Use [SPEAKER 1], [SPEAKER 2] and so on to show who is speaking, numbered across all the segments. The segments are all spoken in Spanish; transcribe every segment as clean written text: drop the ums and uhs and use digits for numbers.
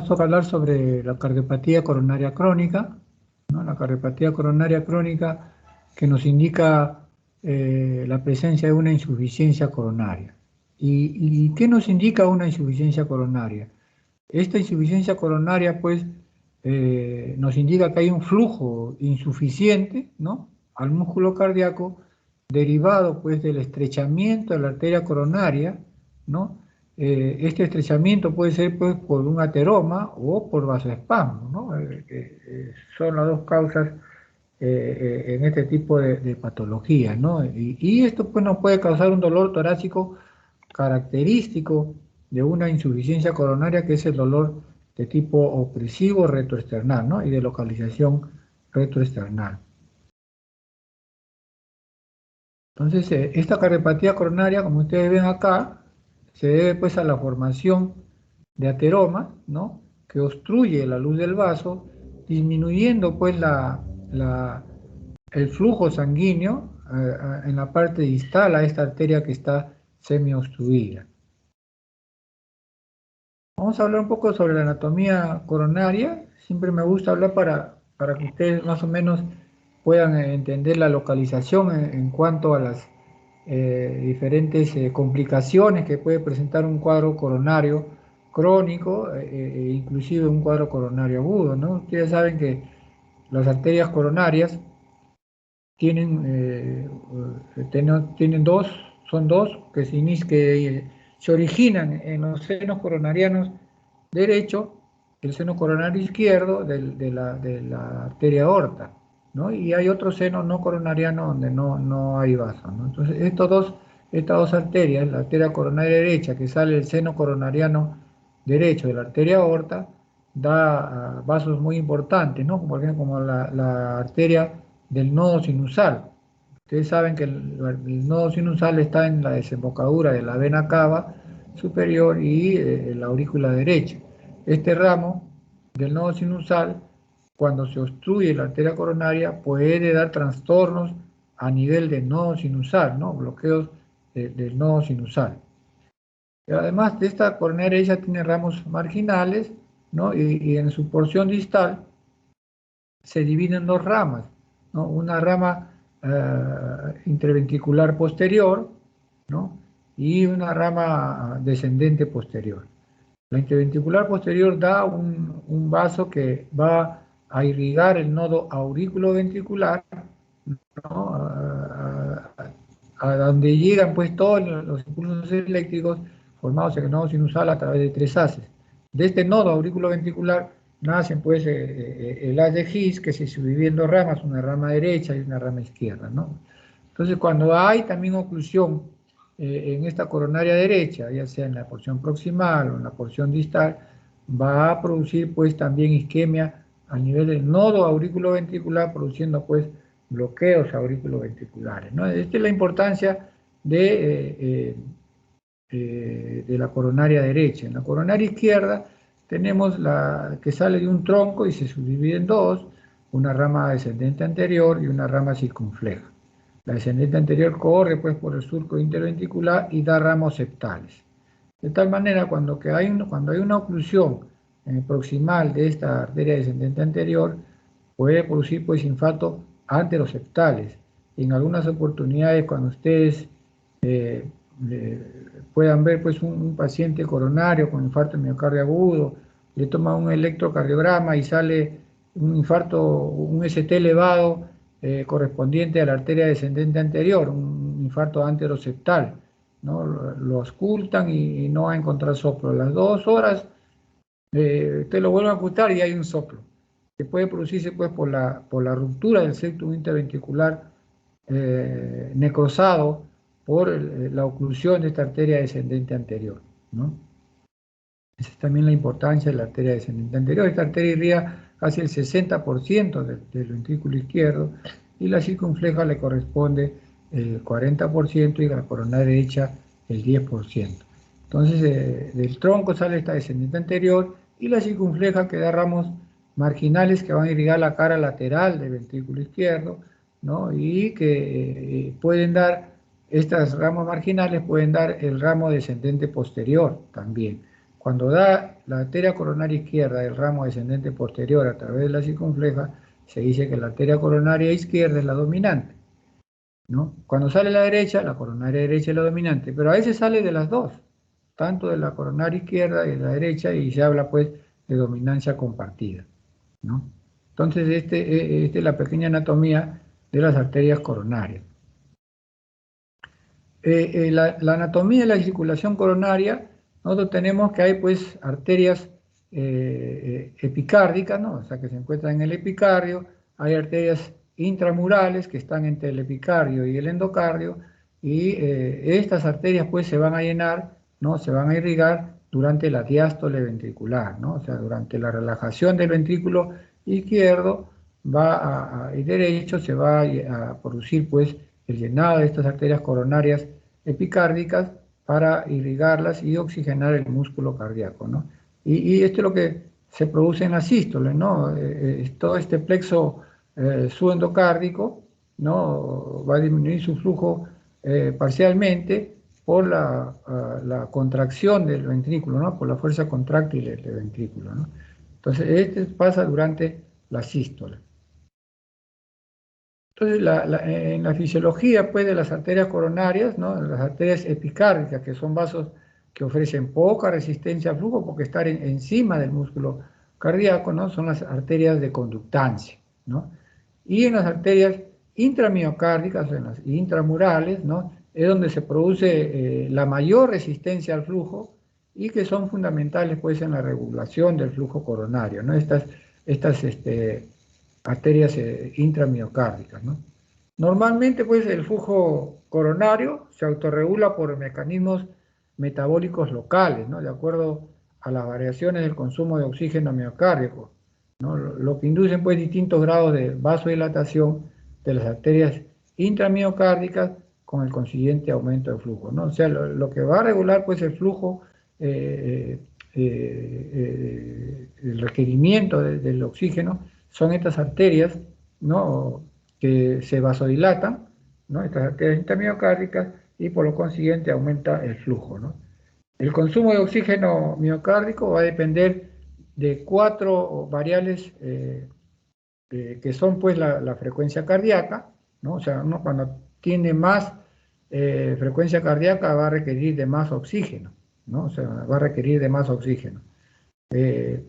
[SPEAKER 1] toca hablar sobre la cardiopatía coronaria crónica, ¿no? La cardiopatía coronaria crónica que nos indica la presencia de una insuficiencia coronaria. ¿Y qué nos indica una insuficiencia coronaria? Esta insuficiencia coronaria, pues, nos indica que hay un flujo insuficiente, ¿no?, al músculo cardíaco, derivado, pues, del estrechamiento de la arteria coronaria, ¿no? Este estrechamiento puede ser, pues, por un ateroma o por vasoespasmo, ¿no? Son las dos causas en este tipo de patologías, ¿no? Y esto, pues, nos puede causar un dolor torácico característico de una insuficiencia coronaria, que es el dolor de tipo opresivo retroesternal, ¿no?, y de localización retroesternal. Entonces, esta cardiopatía coronaria, como ustedes ven acá, se debe, pues, a la formación de ateromas, ¿no?, que obstruye la luz del vaso, disminuyendo, pues, el flujo sanguíneo en la parte distal a esta arteria que está semiobstruida. Vamos a hablar un poco sobre la anatomía coronaria. Siempre me gusta hablar para que ustedes más o menos puedan entender la localización en cuanto a las diferentes complicaciones que puede presentar un cuadro coronario crónico, inclusive un cuadro coronario agudo, ¿no? Ustedes saben que las arterias coronarias tienen dos, son dos, que se originan en los senos coronarianos derecho, el seno coronario izquierdo de la arteria aorta, ¿no? Y hay otro seno no coronariano donde no hay vaso, ¿no? Entonces, estas dos arterias, la arteria coronaria derecha que sale del seno coronariano derecho de la arteria aorta, da vasos muy importantes, ¿no? Por ejemplo, como la arteria del nodo sinusal. Ustedes saben que el nodo sinusal está en la desembocadura de la vena cava superior y la aurícula derecha. Este ramo del nodo sinusal, cuando se obstruye la arteria coronaria, puede dar trastornos a nivel del nodo sinusal, ¿no?, bloqueos del nodo sinusal. Además de esta coronaria derecha tiene ramos marginales, ¿no?, y en su porción distal se divide en dos ramas, ¿no?, una rama interventricular posterior, ¿no?, y una rama descendente posterior. La interventricular posterior da un vaso que va a irrigar el nodo aurículo-ventricular, ¿no?, a donde llegan, pues, todos los impulsos eléctricos formados en el nodo sinusal a través de tres haces. De este nodo aurículo-ventricular nacen, pues, el haz de His, que se subdivide en dos ramas, una rama derecha y una rama izquierda, ¿no? Entonces, cuando hay también oclusión en esta coronaria derecha, ya sea en la porción proximal o en la porción distal, va a producir, pues, también isquemia a nivel del nodo auriculoventricular, produciendo, pues, bloqueos auriculoventriculares, ¿no? Esta es la importancia de la coronaria derecha. En la coronaria izquierda tenemos la que sale de un tronco y se subdivide en dos, una rama descendente anterior y una rama circunfleja. La descendente anterior corre, pues, por el surco interventricular y da ramos septales. De tal manera, cuando hay una oclusión proximal de esta arteria descendente anterior, puede producir, pues, infartos anteroseptales. En algunas oportunidades, cuando ustedes puedan ver, pues, un paciente coronario con infarto de miocardio agudo, le toman un electrocardiograma y sale un infarto, un ST elevado correspondiente a la arteria descendente anterior, un infarto anteroseptal, ¿no? Lo auscultan y no va a encontrar soplo. A las 2 horas usted lo vuelve a ocultar y hay un soplo, que puede producirse, pues, por la ruptura del septum interventricular necrosado por la oclusión de esta arteria descendente anterior, ¿no? Esa es también la importancia de la arteria descendente anterior. Esta arteria irriga casi el 60% del ventrículo izquierdo, y la circunfleja le corresponde el 40% y la coronaria derecha el 10%. Entonces, del tronco sale esta descendente anterior y la circunfleja, que da ramos marginales que van a irrigar la cara lateral del ventrículo izquierdo, ¿no?, y que pueden dar, estas ramas marginales pueden dar el ramo descendente posterior también, cuando da la arteria coronaria izquierda del ramo descendente posterior a través de la circunfleja, se dice que la arteria coronaria izquierda es la dominante, ¿no? Cuando sale la derecha, la coronaria derecha es la dominante, pero a veces sale de las dos, tanto de la coronaria izquierda y de la derecha, y se habla pues de dominancia compartida, ¿no? Entonces, esta es la pequeña anatomía de las arterias coronarias. La anatomía de la circulación coronaria, nosotros tenemos que hay pues arterias epicárdicas, ¿no? O sea, que se encuentran en el epicardio, hay arterias intramurales que están entre el epicardio y el endocardio, y estas arterias pues se van a llenar, ¿no? Se van a irrigar durante la diástole ventricular, ¿no? O sea, durante la relajación del ventrículo izquierdo y derecho se va a producir pues el llenado de estas arterias coronarias epicárdicas para irrigarlas y oxigenar el músculo cardíaco, ¿no? Y esto es lo que se produce en la sístole, ¿no? Todo este plexo subendocárdico, ¿no? Va a disminuir su flujo parcialmente por la contracción del ventrículo, ¿no? Por la fuerza contráctil del ventrículo, ¿no? Entonces, este pasa durante la sístole. Entonces, en la fisiología pues, de las arterias coronarias, ¿no? Las arterias epicárdicas, que son vasos que ofrecen poca resistencia al flujo porque están encima del músculo cardíaco, ¿no? Son las arterias de conductancia, ¿no? Y en las arterias intramiocárdicas, en las intramurales, ¿no? Es donde se produce la mayor resistencia al flujo y que son fundamentales pues, en la regulación del flujo coronario, ¿no? Estas arterias intramiocárdicas, ¿no? Normalmente, pues, el flujo coronario se autorregula por mecanismos metabólicos locales, ¿no? De acuerdo a las variaciones del consumo de oxígeno miocárdico, ¿no? Lo que inducen, pues, distintos grados de vasodilatación de las arterias intramiocárdicas con el consiguiente aumento de flujo, ¿no? O sea, lo que va a regular, pues, el flujo, el requerimiento del oxígeno son estas arterias, ¿no? Que se vasodilatan, ¿no? Estas arterias intramiocárdicas, y por lo consiguiente aumenta el flujo, ¿no? El consumo de oxígeno miocárdico va a depender de 4 variables que son pues la frecuencia cardíaca, ¿no? O sea, uno cuando tiene más frecuencia cardíaca va a requerir de más oxígeno, ¿no? O sea, va a requerir de más oxígeno.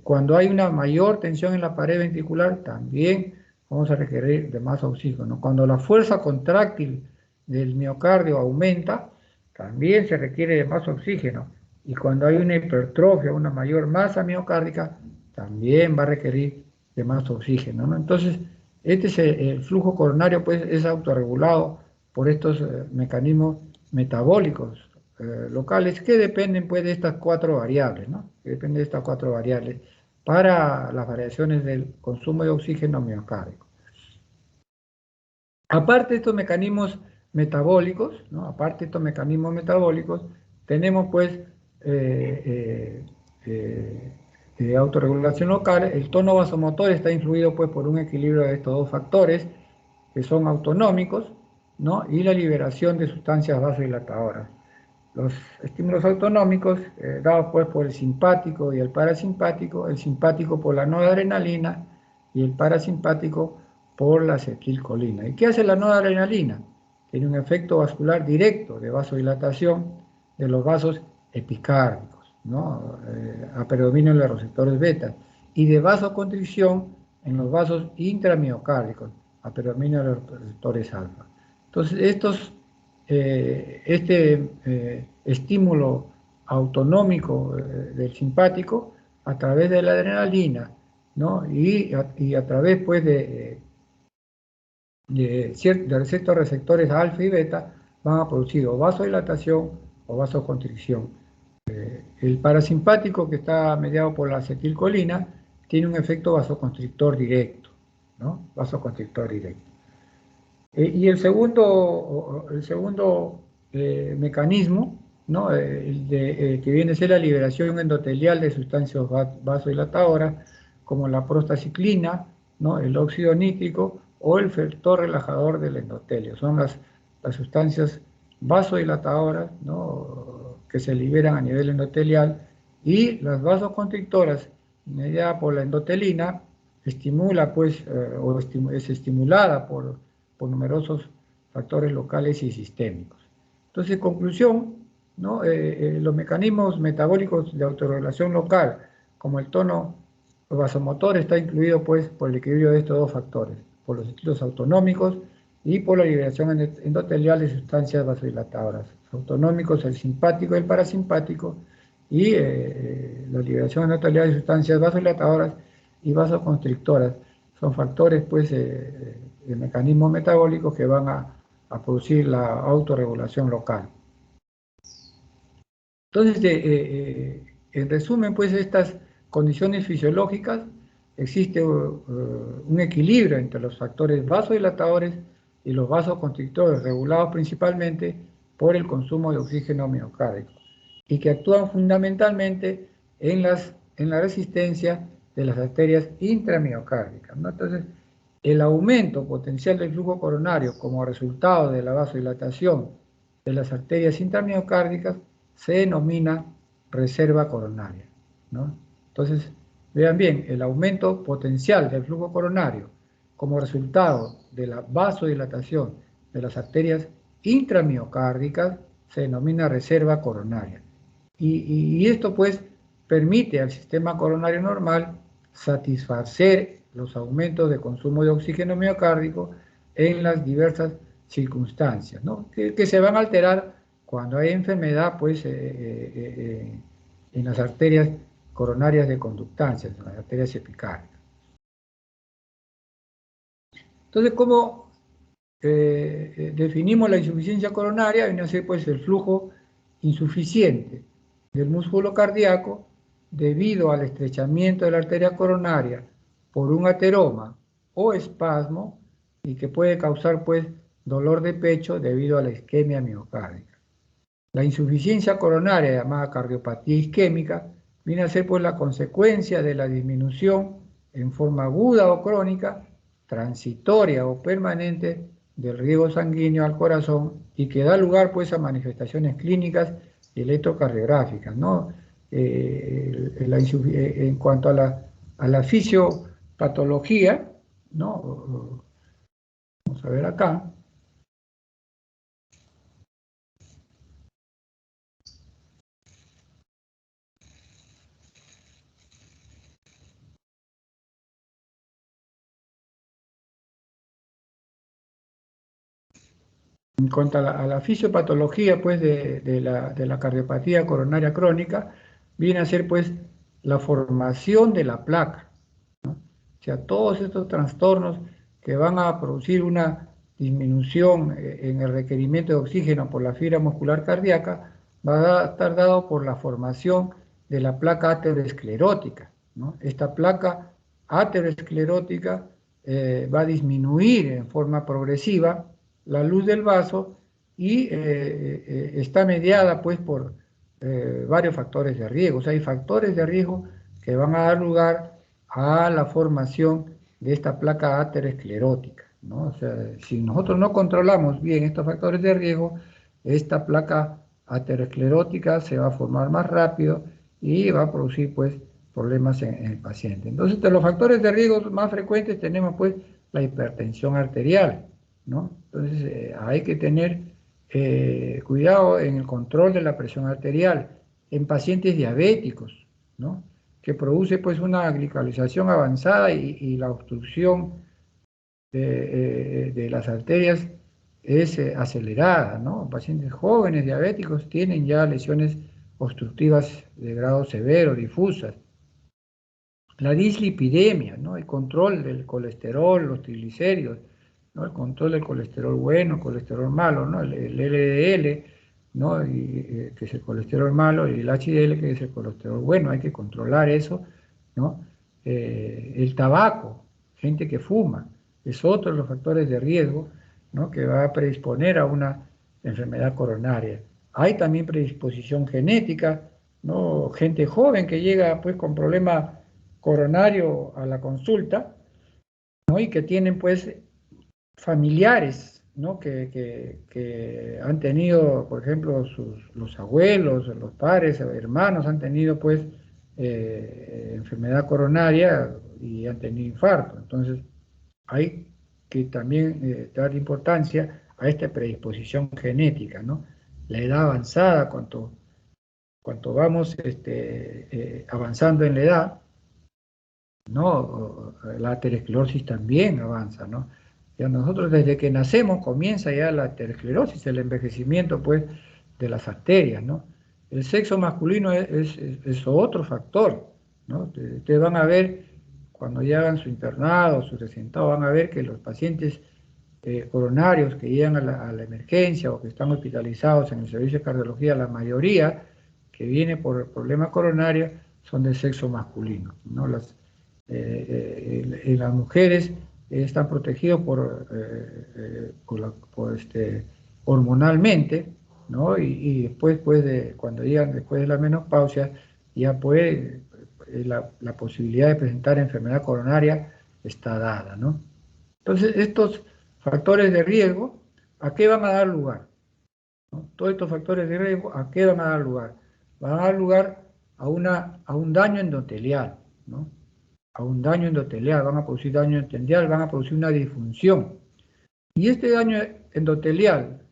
[SPEAKER 1] Cuando hay una mayor tensión en la pared ventricular, también vamos a requerir de más oxígeno. Cuando la fuerza contráctil del miocardio aumenta, también se requiere de más oxígeno. Y cuando hay una hipertrofia, una mayor masa miocárdica, también va a requerir de más oxígeno, ¿no? Entonces, este es el flujo coronario, pues, es autorregulado por estos mecanismos metabólicos locales que dependen pues de estas 4 variables, ¿no? Que dependen de estas 4 variables para las variaciones del consumo de oxígeno miocárdico. Aparte de estos mecanismos metabólicos, ¿no? Aparte de estos mecanismos metabólicos, tenemos pues autorregulación local. El tono vasomotor está influido pues por un equilibrio de estos dos factores que son autonómicos, ¿no? Y la liberación de sustancias vasodilatadoras. Los estímulos autonómicos, dados pues por el simpático y el parasimpático, el simpático por la noradrenalina y el parasimpático por la acetilcolina. ¿Y qué hace la noradrenalina? Tiene un efecto vascular directo de vasodilatación de los vasos epicárdicos, ¿no? A predominio de los receptores beta, y de vasoconstricción en los vasos intramiocárdicos, a predominio de los receptores alfa. Entonces, este estímulo autonómico del simpático a través de la adrenalina, ¿no? y a través pues, de ciertos receptores alfa y beta van a producir o vasodilatación o vasoconstricción. El parasimpático, que está mediado por la acetilcolina, tiene un efecto vasoconstrictor directo, ¿no? Vasoconstrictor directo. Y el segundo mecanismo, ¿no? Que viene a ser la liberación endotelial de sustancias vasodilatadoras, como la prostaciclina, ¿no? El óxido nítrico o el factor relajador del endotelio. Son las sustancias vasodilatadoras, ¿no? Que se liberan a nivel endotelial Y las vasoconstrictoras, mediada por la endotelina, estimula, pues, es estimulada por numerosos factores locales y sistémicos. Entonces, en conclusión, ¿no? Los mecanismos metabólicos de autorregulación local, como el tono vasomotor, está incluido, pues, por el equilibrio de estos dos factores, por los estilos autonómicos y por la liberación endotelial de sustancias vasodilatadoras. Autonómicos, el simpático y el parasimpático, y la liberación endotelial de sustancias vasodilatadoras y vasoconstrictoras. Son factores, pues, de mecanismos metabólicos que van a producir la autorregulación local. Entonces, en resumen, pues, estas condiciones fisiológicas, existe un equilibrio entre los factores vasodilatadores y los vasoconstrictores, regulados principalmente por el consumo de oxígeno miocárdico, y que actúan fundamentalmente en la resistencia de las arterias intramiocárdicas, ¿no? Entonces, el aumento potencial del flujo coronario como resultado de la vasodilatación de las arterias intramiocárdicas se denomina reserva coronaria, ¿no? Entonces, vean bien, el aumento potencial del flujo coronario como resultado de la vasodilatación de las arterias intramiocárdicas se denomina reserva coronaria. Y esto, pues, permite al sistema coronario normal satisfacer los aumentos de consumo de oxígeno miocárdico en las diversas circunstancias, ¿no? que se van a alterar cuando hay enfermedad, pues, en las arterias coronarias de conductancia, en las arterias epicárdicas. Entonces, ¿cómo definimos la insuficiencia coronaria? Viene a ser, pues, el flujo insuficiente del músculo cardíaco debido al estrechamiento de la arteria coronaria por un ateroma o espasmo, y que puede causar, pues, dolor de pecho debido a la isquemia miocárdica. La insuficiencia coronaria, llamada cardiopatía isquémica, viene a ser, pues, la consecuencia de la disminución en forma aguda o crónica, transitoria o permanente del riego sanguíneo al corazón, y que da lugar, pues, a manifestaciones clínicas y electrocardiográficas, ¿no? En cuanto a la fisiopatología, ¿no? Vamos a ver acá. En cuanto a la fisiopatología, pues, de la cardiopatía coronaria crónica, viene a ser, pues, la formación de la placa, ¿no? O sea, todos estos trastornos que van a producir una disminución en el requerimiento de oxígeno por la fibra muscular cardíaca, va a estar dado por la formación de la placa aterosclerótica, ¿no? Esta placa aterosclerótica va a disminuir en forma progresiva la luz del vaso, y está mediada, pues, por varios factores de riesgo. O sea, hay factores de riesgo que van a dar lugar a la formación de esta placa aterosclerótica, ¿no? O sea, si nosotros no controlamos bien estos factores de riesgo, esta placa aterosclerótica se va a formar más rápido y va a producir, pues, problemas en el paciente. Entonces, de los factores de riesgo más frecuentes tenemos, pues, la hipertensión arterial, ¿no? Entonces, hay que tener cuidado en el control de la presión arterial en pacientes diabéticos, ¿no? Que produce, pues, una glicalización avanzada, y la obstrucción de las arterias es acelerada, ¿no? Pacientes jóvenes diabéticos tienen ya lesiones obstructivas de grado severo, difusas. La dislipidemia, ¿no? El control del colesterol, los triglicéridos, ¿no? El control del colesterol bueno, colesterol malo, ¿no? El LDL, ¿no? Que es el colesterol malo, y el HDL, que es el colesterol bueno. Hay que controlar eso, ¿no? El tabaco, gente que fuma, es otro de los factores de riesgo, ¿no? Que va a predisponer a una enfermedad coronaria. Hay también predisposición genética, ¿no? Gente joven que llega, pues, con problemas coronario a la consulta, ¿no? Y que tienen, pues, familiares ¿no? Que han tenido, por ejemplo, los abuelos, los padres, hermanos, han tenido pues enfermedad coronaria y han tenido infarto. Entonces, hay que también dar importancia a esta predisposición genética, ¿no? La edad avanzada, cuanto vamos avanzando en la edad, ¿no? La aterosclerosis también avanza, ¿no? Ya nosotros desde que nacemos comienza ya la aterosclerosis, el envejecimiento, pues, de las arterias, ¿no? El sexo masculino es otro factor, ¿no? Ustedes van a ver, cuando ya hagan su internado, su recentado, van a ver que los pacientes coronarios que llegan a la emergencia o que están hospitalizados en el servicio de cardiología, la mayoría que viene por problemas coronarios son del sexo masculino, ¿no? Las mujeres están protegidos hormonalmente, ¿no? Y después, pues, cuando llegan después de la menopausia, ya pues la posibilidad de presentar enfermedad coronaria está dada, ¿no? Entonces, estos factores de riesgo, ¿a qué van a dar lugar? ¿No? Todos estos factores de riesgo, ¿a qué van a dar lugar? Van a dar lugar a un daño endotelial, ¿no? A un daño endotelial, van a producir daño endotelial, van a producir una disfunción. Y este daño endotelial,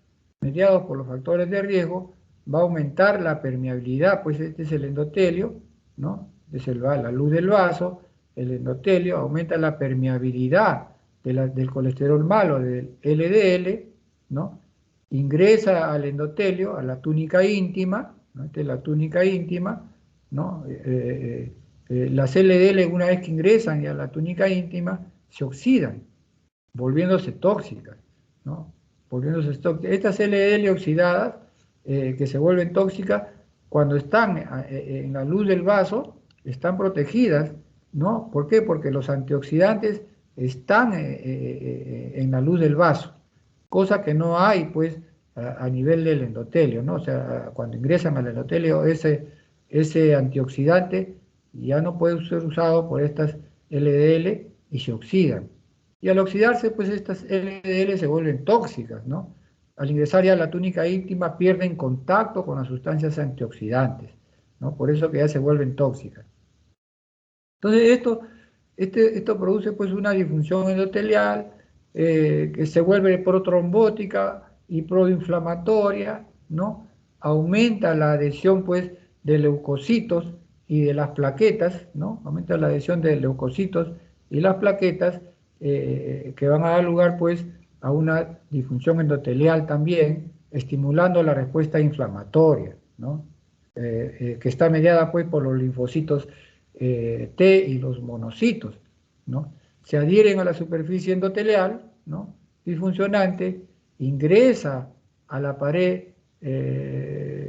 [SPEAKER 1] mediado por los factores de riesgo, va a aumentar la permeabilidad, pues este es el endotelio, ¿no? Es la luz del vaso, el endotelio aumenta la permeabilidad del colesterol malo, del LDL, ¿no? Ingresa al endotelio, a la túnica íntima, ¿no? Esta es la túnica íntima, ¿no? Las LDL, una vez que ingresan ya a la túnica íntima, se oxidan, volviéndose tóxicas, ¿no? Volviéndose tóxicas. Estas LDL oxidadas, que se vuelven tóxicas, cuando están en la luz del vaso, están protegidas, ¿no? ¿Por qué? Porque los antioxidantes están en la luz del vaso, cosa que no hay, pues, a nivel del endotelio, ¿no? O sea, cuando ingresan al endotelio, ese antioxidante ya no puede ser usado por estas LDL y se oxidan. Y al oxidarse, pues estas LDL se vuelven tóxicas, ¿no? Al ingresar ya a la túnica íntima pierden contacto con las sustancias antioxidantes, ¿no? Por eso que ya se vuelven tóxicas. Entonces esto produce pues una disfunción endotelial que se vuelve protrombótica y proinflamatoria, ¿no? Aumenta la adhesión pues de leucocitos y de las plaquetas, ¿no? Aumenta la adhesión de leucocitos y las plaquetas que van a dar lugar pues a una disfunción endotelial también, estimulando la respuesta inflamatoria, ¿no? Que está mediada pues por los linfocitos T y los monocitos, ¿no? Se adhieren a la superficie endotelial, ¿no? Disfuncionante, ingresa a la pared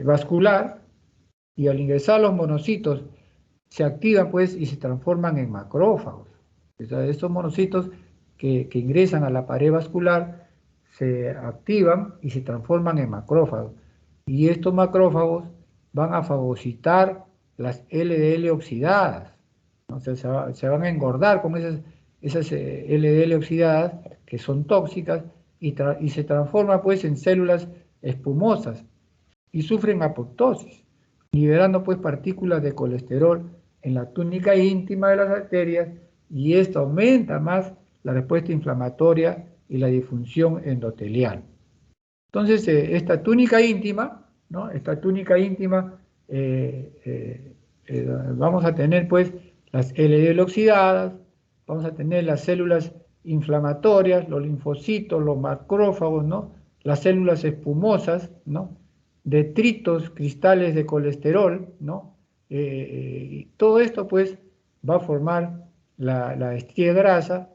[SPEAKER 1] vascular y al ingresar los monocitos se activan pues y se transforman en macrófagos. O sea, estos monocitos que ingresan a la pared vascular se activan y se transforman en macrófagos. Y estos macrófagos van a fagocitar las LDL oxidadas, ¿no? O sea, se van a engordar con esas LDL oxidadas que son tóxicas y se transforman pues en células espumosas y sufren apoptosis, liberando pues partículas de colesterol en la túnica íntima de las arterias, y esto aumenta más la respuesta inflamatoria y la disfunción endotelial. Entonces, esta túnica íntima, ¿no? Esta túnica íntima, vamos a tener pues las LDL oxidadas, vamos a tener las células inflamatorias, los linfocitos, los macrófagos, ¿no? Las células espumosas, ¿no? Detritos, cristales de colesterol, ¿no? Todo esto pues va a formar la estría grasa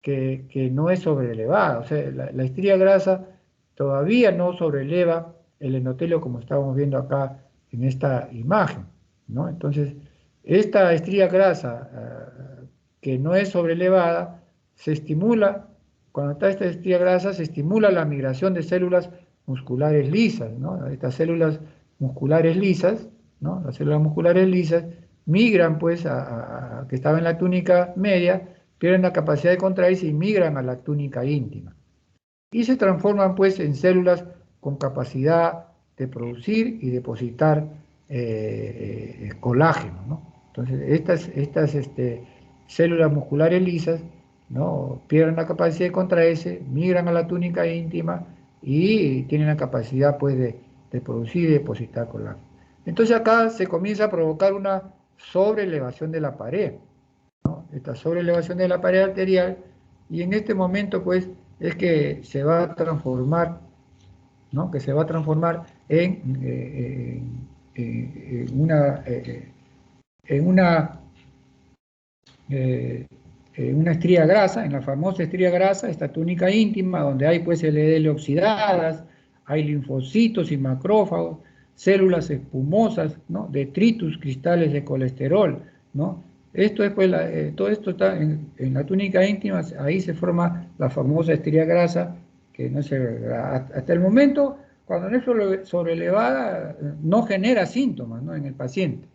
[SPEAKER 1] que no es sobrelevada, o sea, la estría grasa todavía no sobreleva el endotelio como estamos viendo acá en esta imagen, ¿no? Entonces, esta estría grasa que no es sobrelevada se estimula, cuando está esta estría grasa, se estimula la migración de células musculares lisas, ¿no? Estas células musculares lisas, ¿no? Las células musculares lisas migran pues que estaba en la túnica media, pierden la capacidad de contraerse y migran a la túnica íntima. y se transforman pues en células con capacidad de producir y depositar colágeno, ¿no? Entonces, estas células musculares lisas, ¿no? Pierden la capacidad de contraerse, migran a la túnica íntima y tienen la capacidad pues de producir y depositar colágeno. Entonces acá se comienza a provocar una sobreelevación de la pared, ¿no? Esta sobreelevación de la pared arterial, y en este momento pues es que se va a transformar, ¿no? Que se va a transformar en una estría grasa, en la famosa estría grasa, esta túnica íntima, donde hay pues LDL oxidadas, hay linfocitos y macrófagos, células espumosas, ¿no? Detritus, cristales de colesterol, ¿no? Esto es, pues, todo esto está en la túnica íntima, ahí se forma la famosa estría grasa, que no se, hasta el momento, cuando no es sobrelevada, no genera síntomas, ¿no? En el paciente,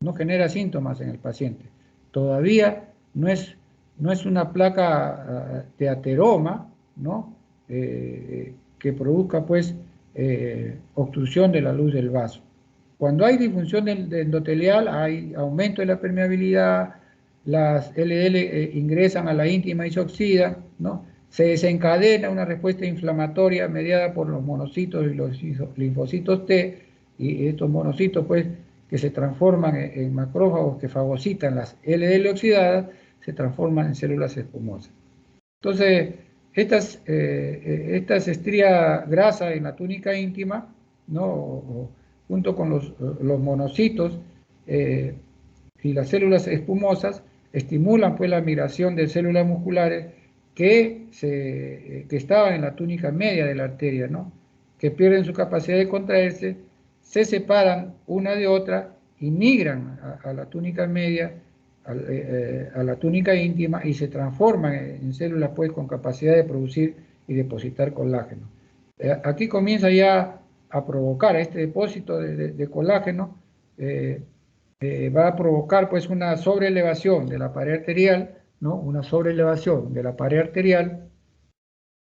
[SPEAKER 1] no genera síntomas en el paciente. Todavía no es una placa de ateroma, ¿no? Que produzca pues obstrucción de la luz del vaso. Cuando hay disfunción de endotelial, hay aumento de la permeabilidad, las LDL ingresan a la íntima y se oxidan, ¿no? Se desencadena una respuesta inflamatoria mediada por los monocitos y los linfocitos T, y estos monocitos pues que se transforman en macrófagos que fagocitan las LDL oxidadas, se transforman en células espumosas. Entonces, estas estrías grasas en la túnica íntima, ¿no? Junto con los monocitos y las células espumosas, estimulan pues la migración de células musculares que estaban en la túnica media de la arteria, ¿no? Que pierden su capacidad de contraerse, se separan una de otra y migran a la túnica media, a la túnica íntima, y se transforman en células pues con capacidad de producir y depositar colágeno. Aquí comienza ya a provocar este depósito de colágeno, va a provocar pues una sobreelevación de la pared arterial, ¿no? Una sobreelevación de la pared arterial,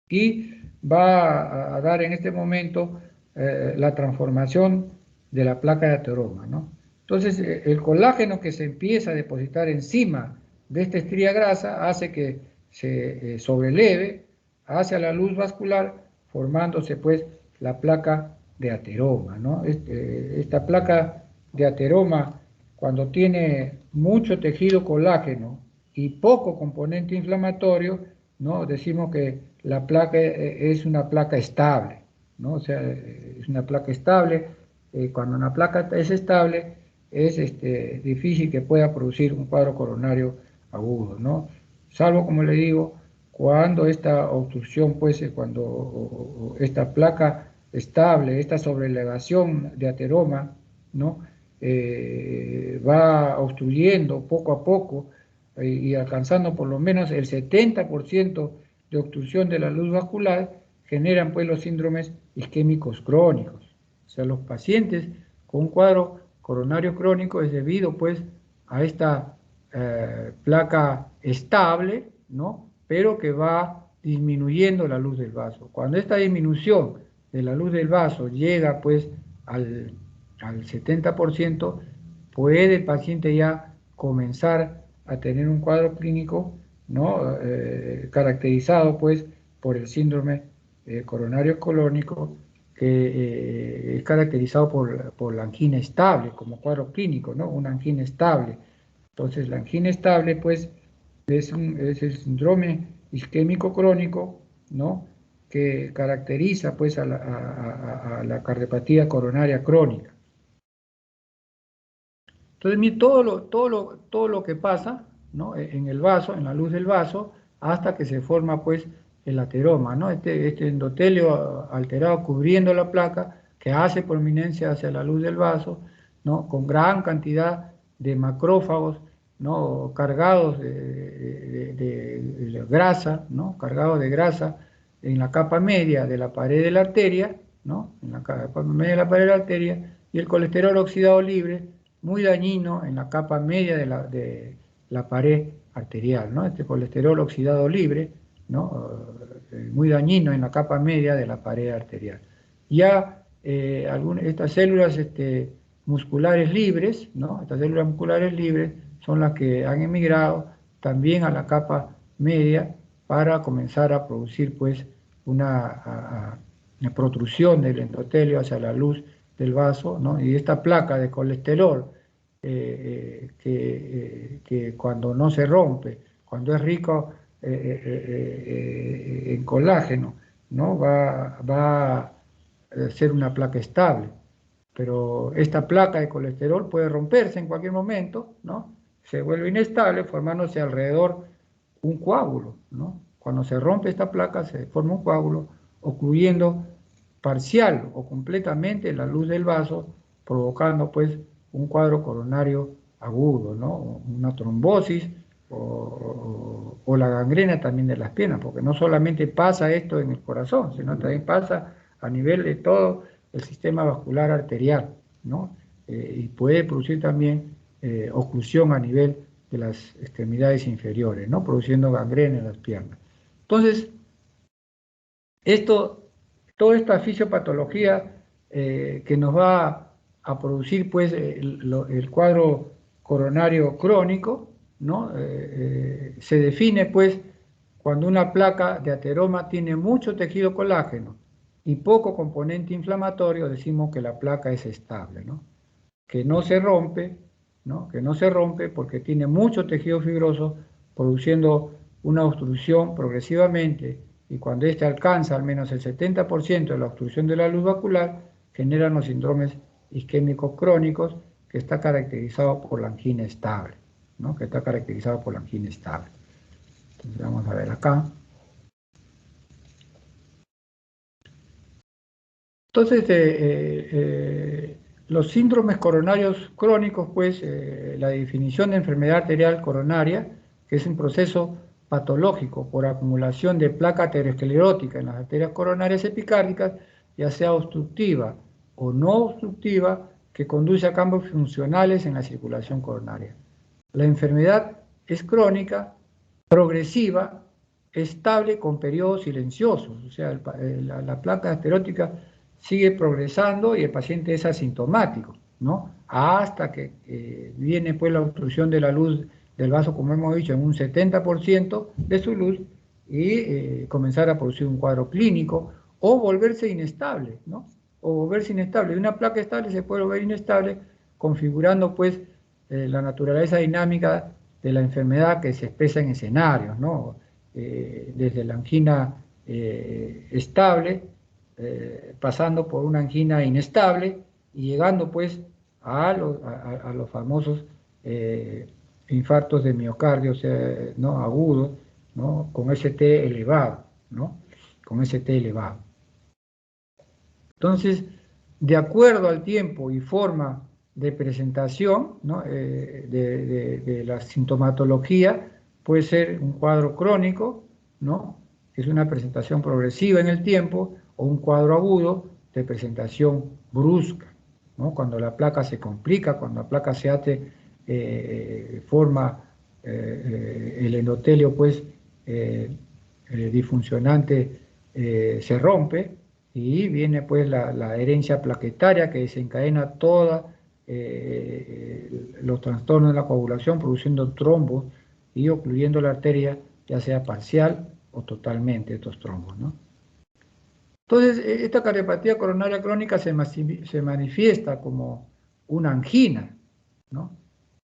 [SPEAKER 1] y va a dar en este momento la transformación de la placa de ateroma, ¿no? Entonces, el colágeno que se empieza a depositar encima de esta estría grasa hace que se sobreleve hacia la luz vascular, formándose pues la placa de ateroma, ¿no? Esta placa de ateroma, cuando tiene mucho tejido colágeno y poco componente inflamatorio, ¿no? Decimos que la placa es una placa estable, ¿no? O sea, es una placa estable. Cuando una placa es estable, es difícil que pueda producir un cuadro coronario agudo, ¿no? Salvo, como le digo, cuando esta obstrucción, pues, cuando esta placa estable, esta sobrelevación de ateroma, ¿no? Va obstruyendo poco a poco y alcanzando por lo menos el 70% de obstrucción de la luz vascular, generan pues los síndromes isquémicos crónicos. O sea, los pacientes con un cuadro coronario crónico es debido pues a esta placa estable, ¿no? Pero que va disminuyendo la luz del vaso. Cuando esta disminución de la luz del vaso llega pues al 70%, puede el paciente ya comenzar a tener un cuadro clínico, ¿no? Caracterizado pues por el síndrome coronario colónico, que es caracterizado por la angina estable como cuadro clínico, ¿no? Una angina estable. Entonces, la angina estable, pues, es el síndrome isquémico crónico, ¿no? Que caracteriza, pues, a la cardiopatía coronaria crónica. Entonces, todo lo que pasa, ¿no? En el vaso, en la luz del vaso, hasta que se forma pues el ateroma, ¿no? Este endotelio alterado cubriendo la placa, que hace prominencia hacia la luz del vaso, ¿no? Con gran cantidad de macrófagos, ¿no? Cargados de grasa, ¿no? Cargados de grasa en la capa media de la pared de la arteria, ¿no? En la capa media de la pared de la arteria, y el colesterol oxidado libre, muy dañino en la capa media de la pared arterial, ¿no? Este colesterol oxidado libre, ¿no? muy dañino en la capa media de la pared arterial. Ya estas células musculares libres, ¿no? Estas células musculares libres son las que han emigrado también a la capa media para comenzar a producir pues una protrusión del endotelio hacia la luz del vaso, ¿no? Y esta placa de colesterol que cuando no se rompe, cuando es rico en colágeno, ¿no? va a ser una placa estable. Pero esta placa de colesterol puede romperse en cualquier momento, ¿no? Se vuelve inestable formándose alrededor un coágulo, ¿no? Cuando se rompe esta placa se forma un coágulo ocluyendo parcial o completamente la luz del vaso, provocando pues un cuadro coronario agudo, ¿no? Una trombosis o la gangrena también de las piernas, porque no solamente pasa esto en el corazón, sino también pasa a nivel de todo el sistema vascular arterial, ¿no? Y puede producir también oclusión a nivel de las extremidades inferiores, ¿no? Produciendo gangrena en las piernas. Entonces, toda esta fisiopatología que nos va a producir pues el cuadro coronario crónico, ¿no? Se define pues cuando una placa de ateroma tiene mucho tejido colágeno y poco componente inflamatorio, decimos que la placa es estable, ¿no? Que no se rompe, ¿no? Que no se rompe porque tiene mucho tejido fibroso produciendo una obstrucción progresivamente, y cuando éste alcanza al menos el 70% de la obstrucción de la luz vacular, generan los síndromes isquémicos crónicos, que está caracterizado por la angina estable, ¿no? Que está caracterizado por la angina estable. Entonces vamos a ver acá. Entonces, los síndromes coronarios crónicos, pues la definición de enfermedad arterial coronaria, que es un proceso patológico por acumulación de placa aterosclerótica en las arterias coronarias epicárdicas, ya sea obstructiva o no obstructiva, que conduce a cambios funcionales en la circulación coronaria. La enfermedad es crónica, progresiva, estable con periodos silenciosos, o sea, la placa aterótica sigue progresando y el paciente es asintomático, ¿no? Hasta que viene pues la obstrucción de la luz del vaso, como hemos dicho, en un 70% de su luz, y comenzar a producir un cuadro clínico o volverse inestable, ¿no? O volverse inestable. De una placa estable se puede volver inestable, configurando pues la naturaleza dinámica de la enfermedad que se expresa en escenarios, ¿no? Desde la angina estable, pasando por una angina inestable y llegando pues a los famosos infartos de miocardio, o sea, ¿no? Agudos, ¿no? Con ST elevado, ¿no? Con ST elevado. Entonces, de acuerdo al tiempo y forma de presentación, ¿no? de la sintomatología, puede ser un cuadro crónico, ¿no? Que es una presentación progresiva en el tiempo, o un cuadro agudo de presentación brusca, ¿no? Cuando la placa se complica, cuando la placa se forma el endotelio pues disfuncionante, se rompe, y viene pues la herencia plaquetaria que desencadena todos los trastornos de la coagulación, produciendo trombos y ocluyendo la arteria, ya sea parcial o totalmente estos trombos, ¿no? Entonces, esta cardiopatía coronaria crónica se manifiesta como una angina, ¿no?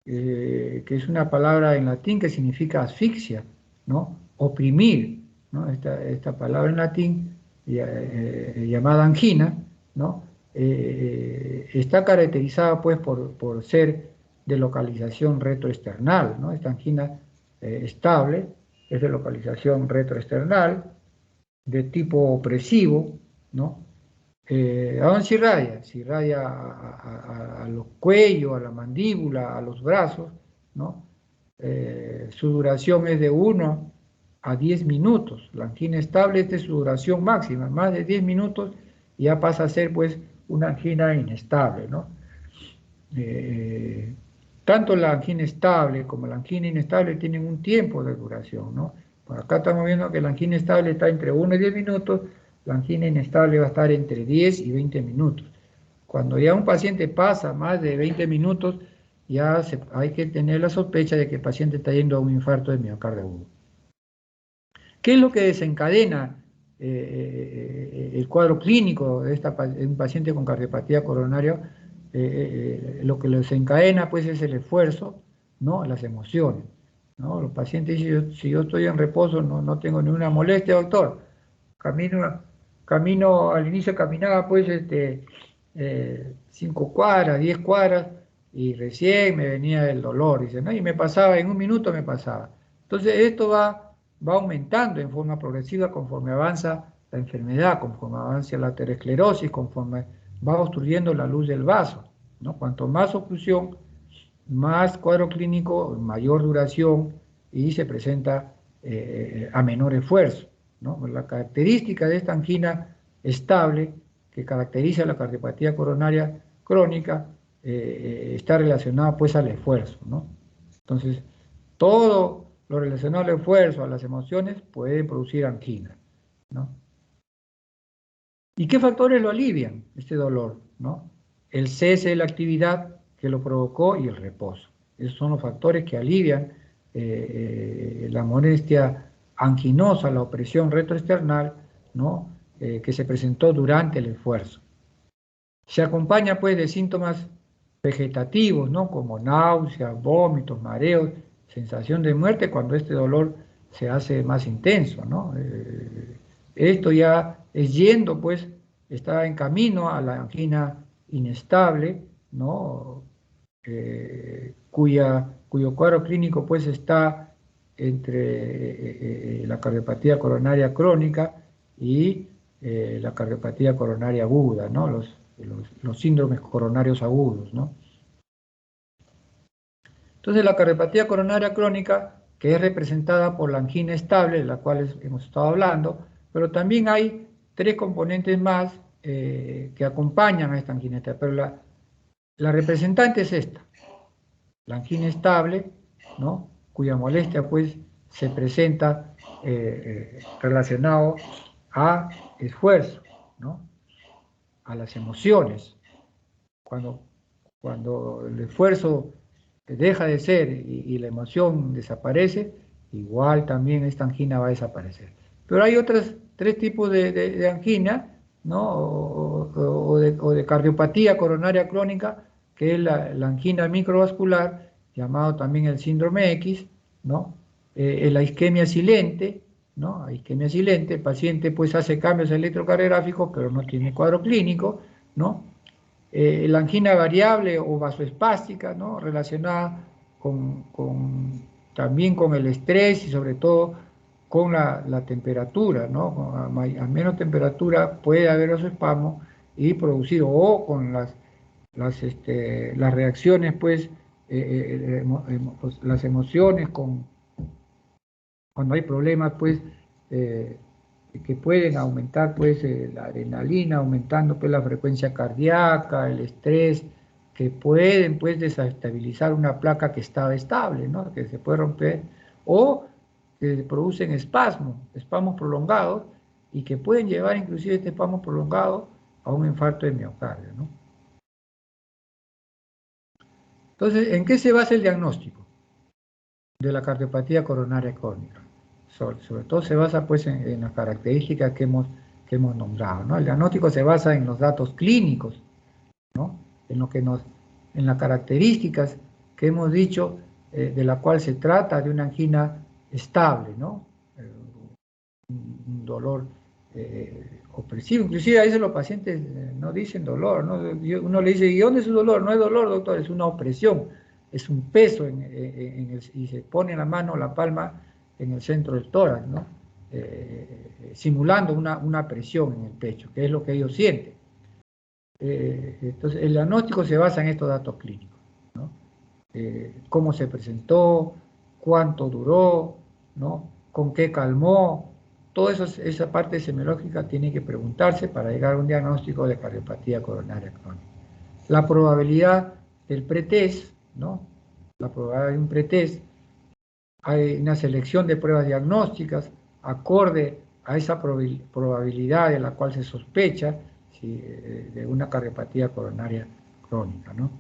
[SPEAKER 1] Que es una palabra en latín que significa asfixia, ¿no? Oprimir, ¿no? Esta palabra en latín llamada angina, ¿no? Está caracterizada pues por ser de localización retroesternal, ¿no? Esta angina estable es de localización retroesternal, de tipo opresivo, ¿no? ¿A dónde se irradia? Se irradia a los cuellos, a la mandíbula, a los brazos, ¿no? Su duración es de 1 a 10 minutos. La angina estable, esta es su duración máxima, más de 10 minutos ya pasa a ser pues una angina inestable, ¿no? Tanto la angina estable como la angina inestable tienen un tiempo de duración, ¿no? Acá estamos viendo que la angina estable está entre 1 y 10 minutos, la angina inestable va a estar entre 10 y 20 minutos. Cuando ya un paciente pasa más de 20 minutos, ya hay que tener la sospecha de que el paciente está yendo a un infarto de miocardio agudo. ¿Qué es lo que desencadena el cuadro clínico de un paciente con cardiopatía coronaria? Lo que lo desencadena pues es el esfuerzo, ¿no? Las emociones, ¿no? Los pacientes dicen, si yo estoy en reposo no tengo ninguna molestia, doctor. Camino, al inicio caminaba pues 5 cuadras, 10 cuadras, y recién me venía el dolor, dice, ¿no? Y me pasaba, en un minuto me pasaba. Entonces esto va aumentando en forma progresiva conforme avanza la enfermedad, conforme avanza la aterosclerosis, conforme va obstruyendo la luz del vaso, ¿no? Cuanto más obstrucción, más cuadro clínico, mayor duración y se presenta a menor esfuerzo, ¿no? La característica de esta angina estable que caracteriza la cardiopatía coronaria crónica está relacionada pues al esfuerzo, ¿no? Entonces, todo lo relacionado al esfuerzo, a las emociones, puede producir angina, ¿no? ¿Y qué factores lo alivian este dolor, ¿no? El cese de la actividad que lo provocó y el reposo. Esos son los factores que alivian la molestia anginosa, la opresión retroesternal, ¿no? Que se presentó durante el esfuerzo. Se acompaña pues de síntomas vegetativos, ¿no? Como náuseas, vómitos, mareos, sensación de muerte cuando este dolor se hace más intenso, ¿no? Esto ya es yendo, pues, está en camino a la angina inestable, ¿no? Cuyo cuadro clínico, pues, está entre la cardiopatía coronaria crónica y la cardiopatía coronaria aguda, ¿no? Los síndromes coronarios agudos, ¿no? Entonces, la cardiopatía coronaria crónica, que es representada por la angina estable, de la cual hemos estado hablando, pero también hay 3 componentes más que acompañan a esta angina estable, pero la representante es esta, la angina estable, ¿no? Cuya molestia pues se presenta relacionado a esfuerzo, ¿no? A las emociones. Cuando el esfuerzo deja de ser y la emoción desaparece, igual también esta angina va a desaparecer. Pero hay otros 3 tipos de angina, ¿no? O de cardiopatía coronaria crónica, que es la angina microvascular, llamado también el síndrome X, ¿no? La isquemia silente, ¿no? La isquemia silente, el paciente pues hace cambios electrocardiográficos, pero no tiene cuadro clínico, ¿no? La angina variable o vasoespástica, ¿no? Relacionada también con el estrés y sobre todo con la temperatura, ¿no? A menos temperatura puede haber vasoespasmo y producido, o con las reacciones, pues, las emociones, cuando hay problemas, pues, que pueden aumentar pues la adrenalina, aumentando pues la frecuencia cardíaca, el estrés, que pueden pues desestabilizar una placa que estaba estable, ¿no? Que se puede romper, o que producen espasmos prolongados, y que pueden llevar inclusive este espasmo prolongado a un infarto de miocardio, ¿no? Entonces, ¿en qué se basa el diagnóstico de la cardiopatía coronaria crónica? Sobre todo se basa pues en las características que hemos nombrado, ¿no? El diagnóstico se basa en los datos clínicos, ¿no? En las características que hemos dicho, de la cual se trata de una angina estable, ¿no? Un dolor opresivo. Inclusive a veces los pacientes no dicen dolor, ¿no? Uno le dice, ¿y dónde es su dolor? No es dolor, doctor, es una opresión, es un peso y se pone la mano, la palma en el centro del tórax, ¿no? Simulando una presión en el pecho, que es lo que ellos sienten. Entonces, el diagnóstico se basa en estos datos clínicos, ¿no? Cómo se presentó, cuánto duró, ¿no? Con qué calmó. Toda esa parte semiológica tiene que preguntarse para llegar a un diagnóstico de cardiopatía coronaria crónica. La probabilidad del pretest, ¿no? La probabilidad de un pretest hay una selección de pruebas diagnósticas acorde a esa probabilidad de la cual se sospecha de una cardiopatía coronaria crónica, ¿no?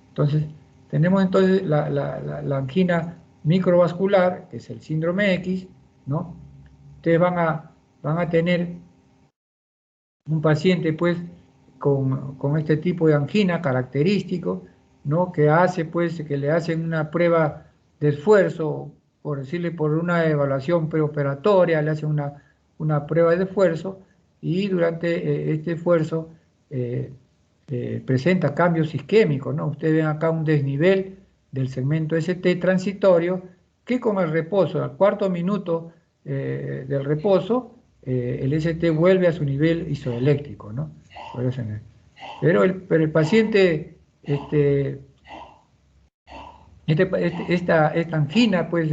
[SPEAKER 1] Entonces, tenemos entonces la angina microvascular, que es el síndrome X, ¿no? Ustedes van a tener un paciente, pues, con este tipo de angina característico, ¿no? Que hace, pues, que le hacen una prueba de esfuerzo, por decirle, por una evaluación preoperatoria, le hacen una prueba de esfuerzo, y durante este esfuerzo presenta cambios isquémicos, ¿no? Ustedes ven acá un desnivel del segmento ST transitorio, que con el reposo, al cuarto minuto del reposo, el ST vuelve a su nivel isoeléctrico, ¿no? Pero el paciente, esta angina, pues,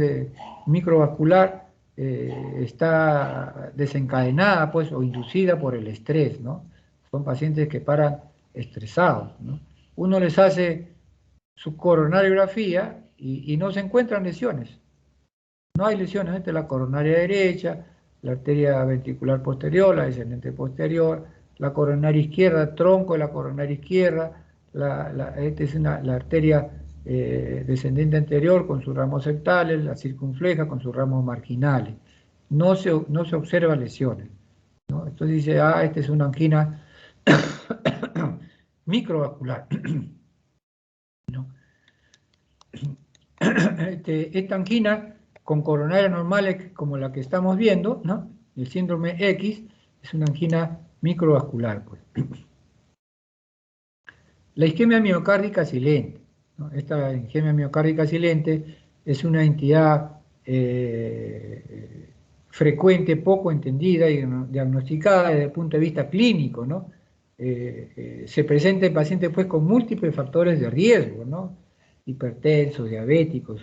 [SPEAKER 1] microvascular, está desencadenada, pues, o inducida por el estrés, ¿no? Son pacientes que paran estresados, ¿no? Uno les hace su coronariografía y no se encuentran lesiones. No hay lesiones entre la coronaria derecha, la arteria ventricular posterior, la descendente posterior, la coronaria izquierda, tronco de la coronaria izquierda, esta es la arteria descendente anterior con sus ramos septales, la circunfleja con sus ramos marginales. No se observan lesiones, ¿no? Entonces dice, esta es una angina microvascular, ¿no? Esta angina con coronarias normales como la que estamos viendo, ¿no? El síndrome X es una angina microvascular, pues. La isquemia miocárdica silente, ¿no? Esta isquemia miocárdica silente es una entidad frecuente, poco entendida y diagnosticada desde el punto de vista clínico, ¿no? Se presenta en pacientes, pues, con múltiples factores de riesgo, ¿no? Hipertensos, diabéticos,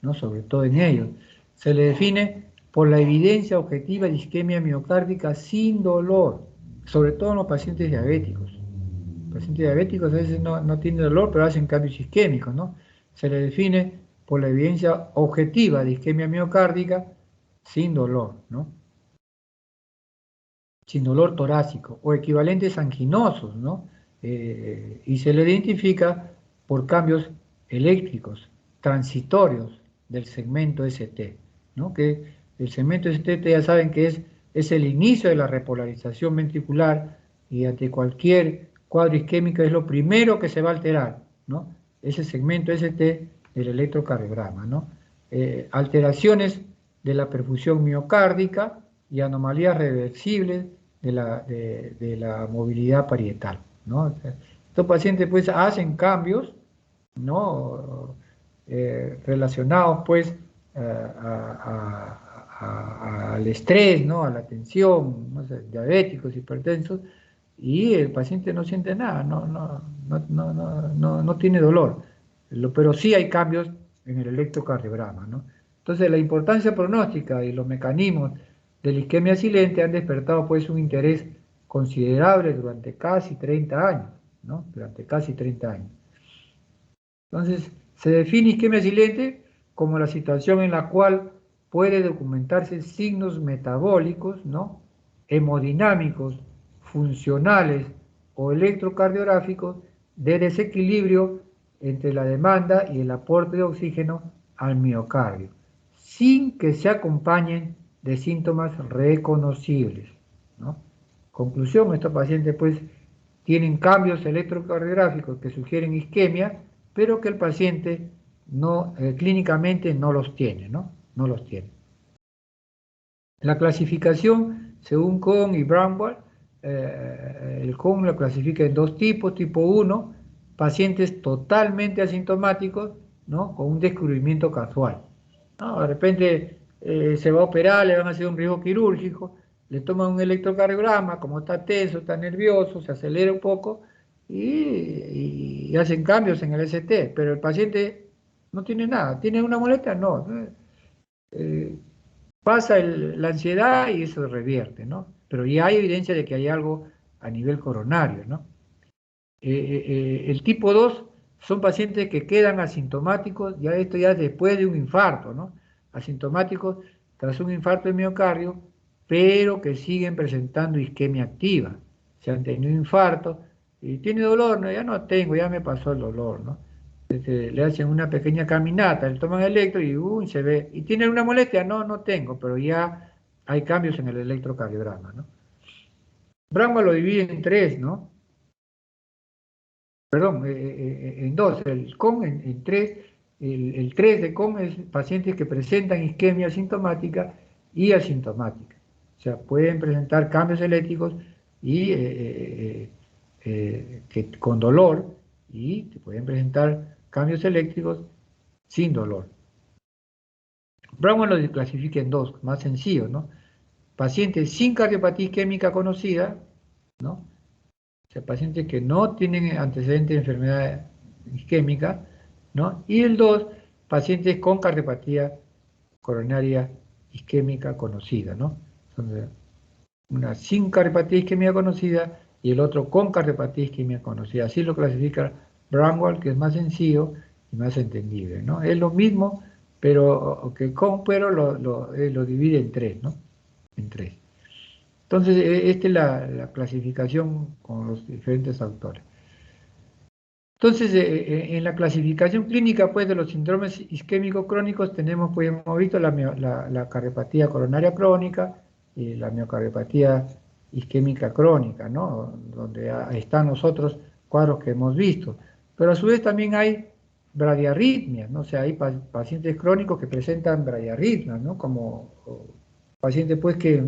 [SPEAKER 1] ¿no? Sobre todo en ellos. Se le define por la evidencia objetiva de isquemia miocárdica sin dolor, sobre todo en los pacientes diabéticos. Los pacientes diabéticos a veces no tienen dolor, pero hacen cambios isquémicos, ¿no? Se le define por la evidencia objetiva de isquemia miocárdica sin dolor, ¿no? Sin dolor torácico o equivalentes anginosos, ¿no? Y se le identifica por cambios eléctricos transitorios del segmento ST, ¿no? Que el segmento ST ya saben que es el inicio de la repolarización ventricular y ante cualquier cuadro isquémico es lo primero que se va a alterar, ¿no? Ese segmento ST del electrocardiograma, ¿no? Alteraciones de la perfusión miocárdica y anomalías reversibles de la movilidad parietal, ¿no? Estos pacientes, pues, hacen cambios, ¿no? Relacionados, pues, al estrés, ¿no? A la tensión, no sé, diabéticos, hipertensos, y el paciente no siente nada, no tiene dolor, pero sí hay cambios en el electrocardiograma, ¿no? Entonces, la importancia pronóstica y los mecanismos de la isquemia silente han despertado, pues, un interés considerable durante casi 30 años, ¿no? Durante casi 30 años. Entonces, se define isquemia silente como la situación en la cual puede documentarse signos metabólicos, ¿no? Hemodinámicos, funcionales o electrocardiográficos de desequilibrio entre la demanda y el aporte de oxígeno al miocardio, sin que se acompañen de síntomas reconocibles, ¿no? Conclusión, estos pacientes, pues, tienen cambios electrocardiográficos que sugieren isquemia, pero que el paciente clínicamente no los tiene, ¿no? No los tiene. La clasificación, según Kohn y Bramwell, el Kohn lo clasifica en dos tipos. Tipo 1, pacientes totalmente asintomáticos, ¿no? Con un descubrimiento casual, ¿no? De repente se va a operar, le van a hacer un riesgo quirúrgico, le toman un electrocardiograma, como está tenso, está nervioso, se acelera un poco y hacen cambios en el ST, pero el paciente no tiene nada. ¿Tiene una molestia? No. Eh, Pasa la ansiedad y eso revierte, ¿no? Pero ya hay evidencia de que hay algo a nivel coronario, ¿no? El tipo 2 son pacientes que quedan asintomáticos, ya esto ya después de un infarto, ¿no? asintomáticos tras un infarto de miocardio, pero que siguen presentando isquemia activa. Se han tenido infarto y tiene dolor, no, ya no tengo, ya me pasó el dolor, ¿no? Le hacen una pequeña caminata, le toman electro y se ve. ¿Y tiene alguna molestia? No, no tengo, pero ya hay cambios en el electrocardiograma, ¿no? Bramwell lo divide en tres, ¿no? Perdón, en dos. El CON en tres. El 3 de CON es pacientes que presentan isquemia asintomática y asintomática. O sea, pueden presentar cambios eléctricos y con dolor y pueden presentar cambios eléctricos sin dolor. Bramwell lo clasifica en dos, más sencillo, ¿no? Pacientes sin cardiopatía isquémica conocida, ¿no? O sea, pacientes que no tienen antecedentes de enfermedad isquémica, ¿no? Y el 2, pacientes con cardiopatía coronaria isquémica conocida, ¿no? Entonces, una sin cardiopatía isquémica conocida y el otro con cardiopatía isquémica conocida. Así lo clasifica Bramwell, que es más sencillo y más entendible, ¿no? Es lo mismo, pero lo divide en tres, ¿no? En tres. Entonces, esta es la clasificación con los diferentes autores. Entonces, en la clasificación clínica pues, de los síndromes isquémicos crónicos tenemos, pues hemos visto la cardiopatía coronaria crónica y la miocardiopatía isquémica crónica, ¿no? Donde están los otros cuadros que hemos visto. Pero a su vez también hay bradiarritmias, ¿no? O sea, hay pacientes crónicos que presentan bradiarritmias, ¿no? Como pacientes pues que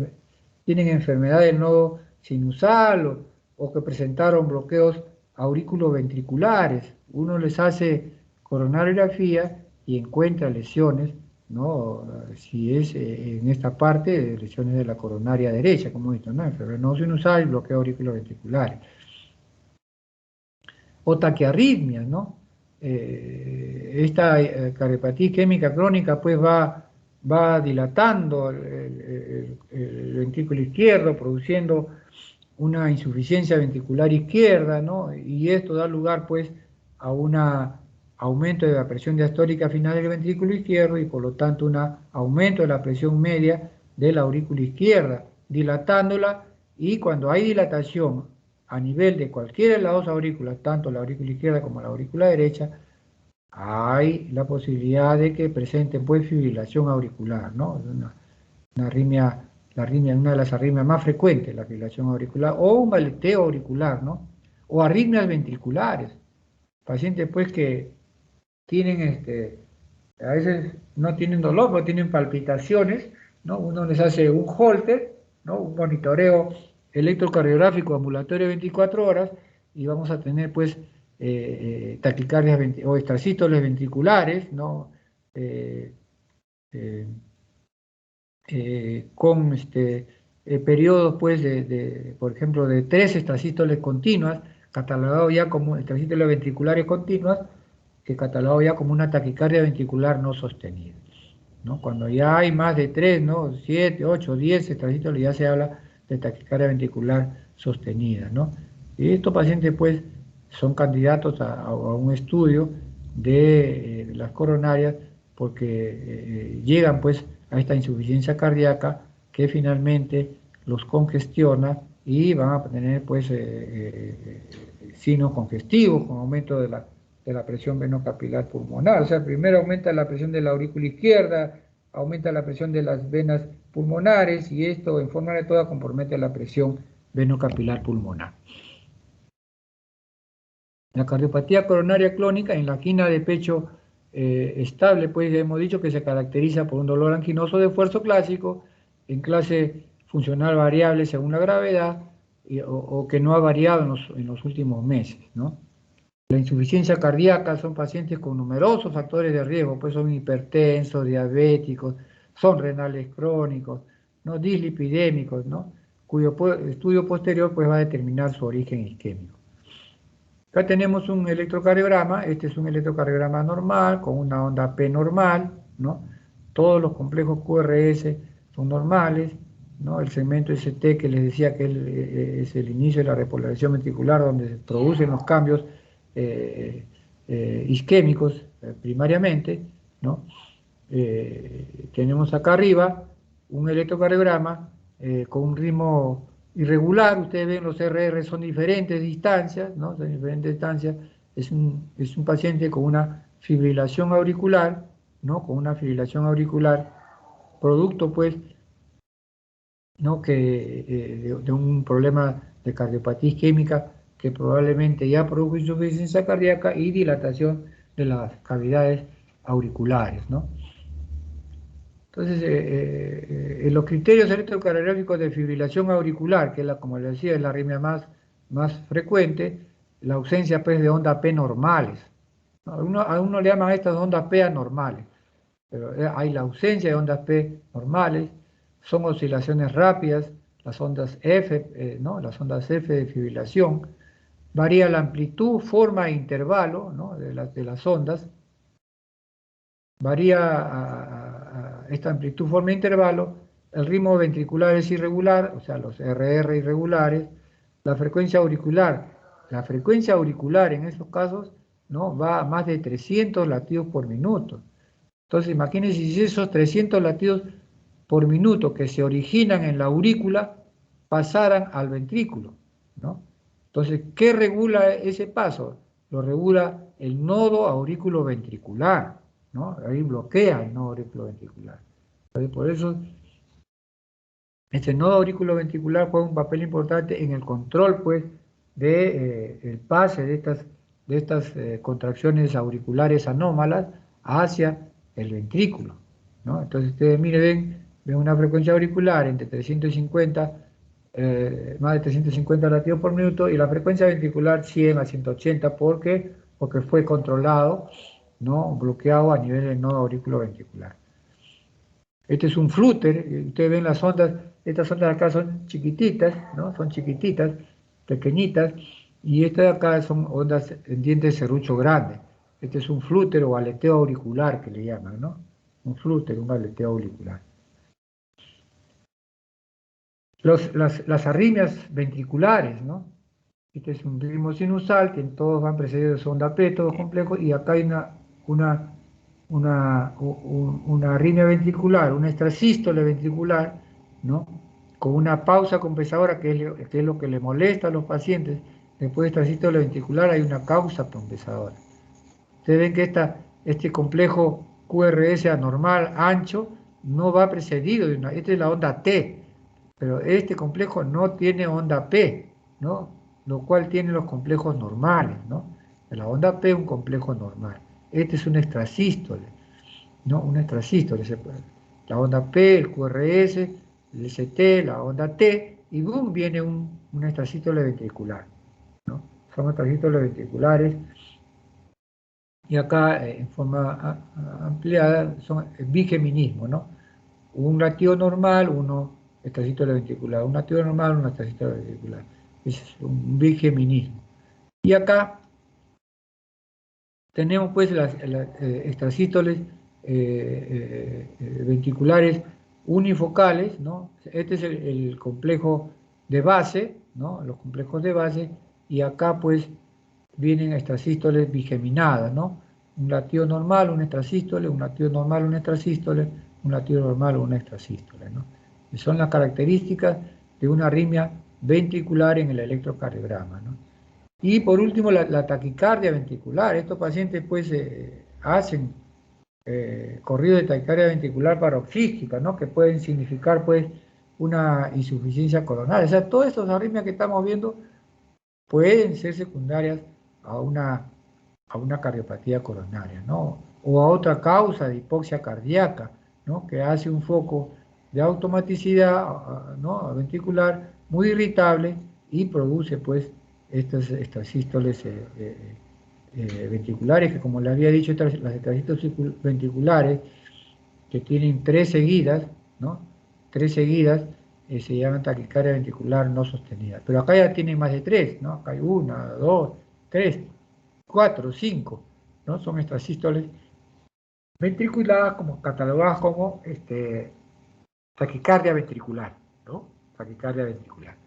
[SPEAKER 1] tienen enfermedad del nodo sinusal o que presentaron bloqueos auriculoventriculares. Uno les hace coronariografía y encuentra lesiones, ¿no? Si es en esta parte, lesiones de la coronaria derecha, como he visto, ¿no? Enfermedad no sinusal y bloqueo auriculoventriculares. O taquiarritmias, ¿no? Esta cardiopatía isquémica crónica pues va dilatando el ventrículo izquierdo, produciendo una insuficiencia ventricular izquierda, ¿no? Y esto da lugar, pues, a un aumento de la presión diastólica final del ventrículo izquierdo y, por lo tanto, un aumento de la presión media de la aurícula izquierda, dilatándola, y cuando hay dilatación a nivel de cualquiera de las dos aurículas, tanto la aurícula izquierda como la aurícula derecha, hay la posibilidad de que presenten, pues, fibrilación auricular, ¿no? Una arritmia, una de las arritmias más frecuentes, la fibrilación auricular, o un baleteo auricular, ¿no? O arritmias ventriculares. Pacientes, pues, que tienen, a veces no tienen dolor, pero tienen palpitaciones, ¿no? Uno les hace un Holter, ¿no? Un monitoreo electrocardiográfico ambulatorio de 24 horas, y vamos a tener, pues, taquicardias o extrasístoles ventriculares, ¿no? Con periodos, pues, por ejemplo, de 3 extrasístoles continuas, catalogado ya como extrasístoles ventriculares continuas, que catalogado ya como una taquicardia ventricular no sostenida, ¿no? Cuando ya hay más de 3, ¿no? 7, 8, 10 extrasístoles, ya se habla de taquicardia ventricular sostenida, ¿no? Y estos pacientes, pues, son candidatos a un estudio de las coronarias porque llegan, pues, a esta insuficiencia cardíaca que finalmente los congestiona y van a tener, pues, signos congestivos con aumento de la presión venocapilar pulmonar. O sea, primero aumenta la presión de la aurícula izquierda, aumenta la presión de las venas pulmonares y esto en forma de toda compromete la presión venocapilar pulmonar. La cardiopatía coronaria clónica en la angina de pecho estable, pues ya hemos dicho que se caracteriza por un dolor anquinoso de esfuerzo clásico, en clase funcional variable según la gravedad, o que no ha variado en los últimos meses, ¿no? La insuficiencia cardíaca son pacientes con numerosos factores de riesgo, pues son hipertensos, diabéticos, son renales crónicos, ¿no? Dislipidémicos, ¿no? Cuyo estudio posterior pues va a determinar su origen isquémico. Acá tenemos un electrocardiograma, este es un electrocardiograma normal, con una onda P normal, ¿no? Todos los complejos QRS son normales, ¿no? El segmento ST que les decía que es el inicio de la repolarización ventricular, donde se producen los cambios isquémicos primariamente, ¿no? tenemos acá arriba un electrocardiograma con un ritmo irregular. Ustedes ven los RR son diferentes distancias, ¿no? Son diferentes distancias. Es un paciente con una fibrilación auricular, ¿no? Con una fibrilación auricular, producto pues, ¿no? De un problema de cardiopatía isquémica que probablemente ya produjo insuficiencia cardíaca y dilatación de las cavidades auriculares, ¿no? Entonces, los criterios electrocardiográficos de fibrilación auricular, que como les decía, es la arritmia más frecuente, la ausencia pues, de ondas P normales. A uno le llaman a estas ondas P anormales, pero hay la ausencia de ondas P normales, son oscilaciones rápidas, las ondas F, ¿no? Las ondas F de fibrilación, varía la amplitud, forma e intervalo, ¿no? de las ondas, varía esta amplitud, forma e intervalo, el ritmo ventricular es irregular, o sea, los RR irregulares, la frecuencia auricular en estos casos, ¿no? Va a más de 300 latidos por minuto. Entonces, imagínense si esos 300 latidos por minuto que se originan en la aurícula pasaran al ventrículo, ¿no? Entonces, ¿qué regula ese paso? Lo regula el nodo aurículo-ventricular, ¿no? Ahí bloquea el nodo aurículo-ventricular. Entonces, por eso, este nodo aurículo-ventricular juega un papel importante en el control, pues, de el pase de estas contracciones auriculares anómalas hacia el ventrículo, ¿no? Entonces, ustedes miren, ven una frecuencia auricular entre 350, más de 350 latidos por minuto, y la frecuencia ventricular 100 a 180, porque fue controlado, ¿no? Bloqueado a nivel del nodo auriculo-ventricular. Este es un flúter, ustedes ven las ondas, estas ondas acá son chiquititas, ¿no? Son chiquititas, pequeñitas, y estas de acá son ondas en dientes serrucho grande. Este es un flúter o aleteo auricular que le llaman, ¿no? Un flúter, un aleteo auricular. Las arritmias ventriculares, ¿no? Este es un ritmo sinusal, que todos van precedidos de onda P, todos complejos, y acá hay una arritmia ventricular, una extrasístole ventricular, ¿no? Con una pausa compensadora, que es lo que le molesta a los pacientes. Después de extrasístole ventricular hay una causa compensadora. Ustedes ven que este complejo QRS anormal ancho no va precedido de esta es la onda T, pero este complejo no tiene onda P, ¿no? Lo cual tiene los complejos normales, ¿no? La onda P es un complejo normal. Este es un extrasístole, ¿no? Un extrasístole. La onda P, el QRS, el ST, la onda T, y boom, viene un extrasístole ventricular, ¿no? Son extrasístoles ventriculares. Y acá, en forma ampliada, son bigeminismo, ¿no? Un latido normal, uno extrasístole ventricular. Un latido normal, un extrasístole ventricular. Es un bigeminismo. Y acá tenemos pues las extrasístoles ventriculares unifocales, ¿no? Este es el complejo de base, ¿no? Los complejos de base, y acá pues vienen extrasístoles bigeminadas, ¿no? Un latido normal, un extrasístole, un latido normal, un extrasístole, un latido normal, un extrasístole, ¿no? Y son las características de una arritmia ventricular en el electrocardiograma, ¿no? Y por último, la taquicardia ventricular. Estos pacientes pues hacen corrido de taquicardia ventricular paroxística, ¿no? Que pueden significar pues una insuficiencia coronaria. O sea, todas estas arritmias que estamos viendo pueden ser secundarias a una cardiopatía coronaria, ¿no? O a otra causa de hipoxia cardíaca, ¿no? Que hace un foco de automaticidad, ¿no? Ventricular muy irritable y produce pues estas sístoles ventriculares, que como les había dicho, las extrasístoles ventriculares que tienen 3 seguidas, ¿no? 3 seguidas, se llaman taquicardia ventricular no sostenida. Pero acá ya tienen más de 3, ¿no? Acá hay 1, 2, 3, 4, 5, ¿no? Son extrasístoles ventriculares como catalogadas como taquicardia ventricular, ¿no? Taquicardia ventricular.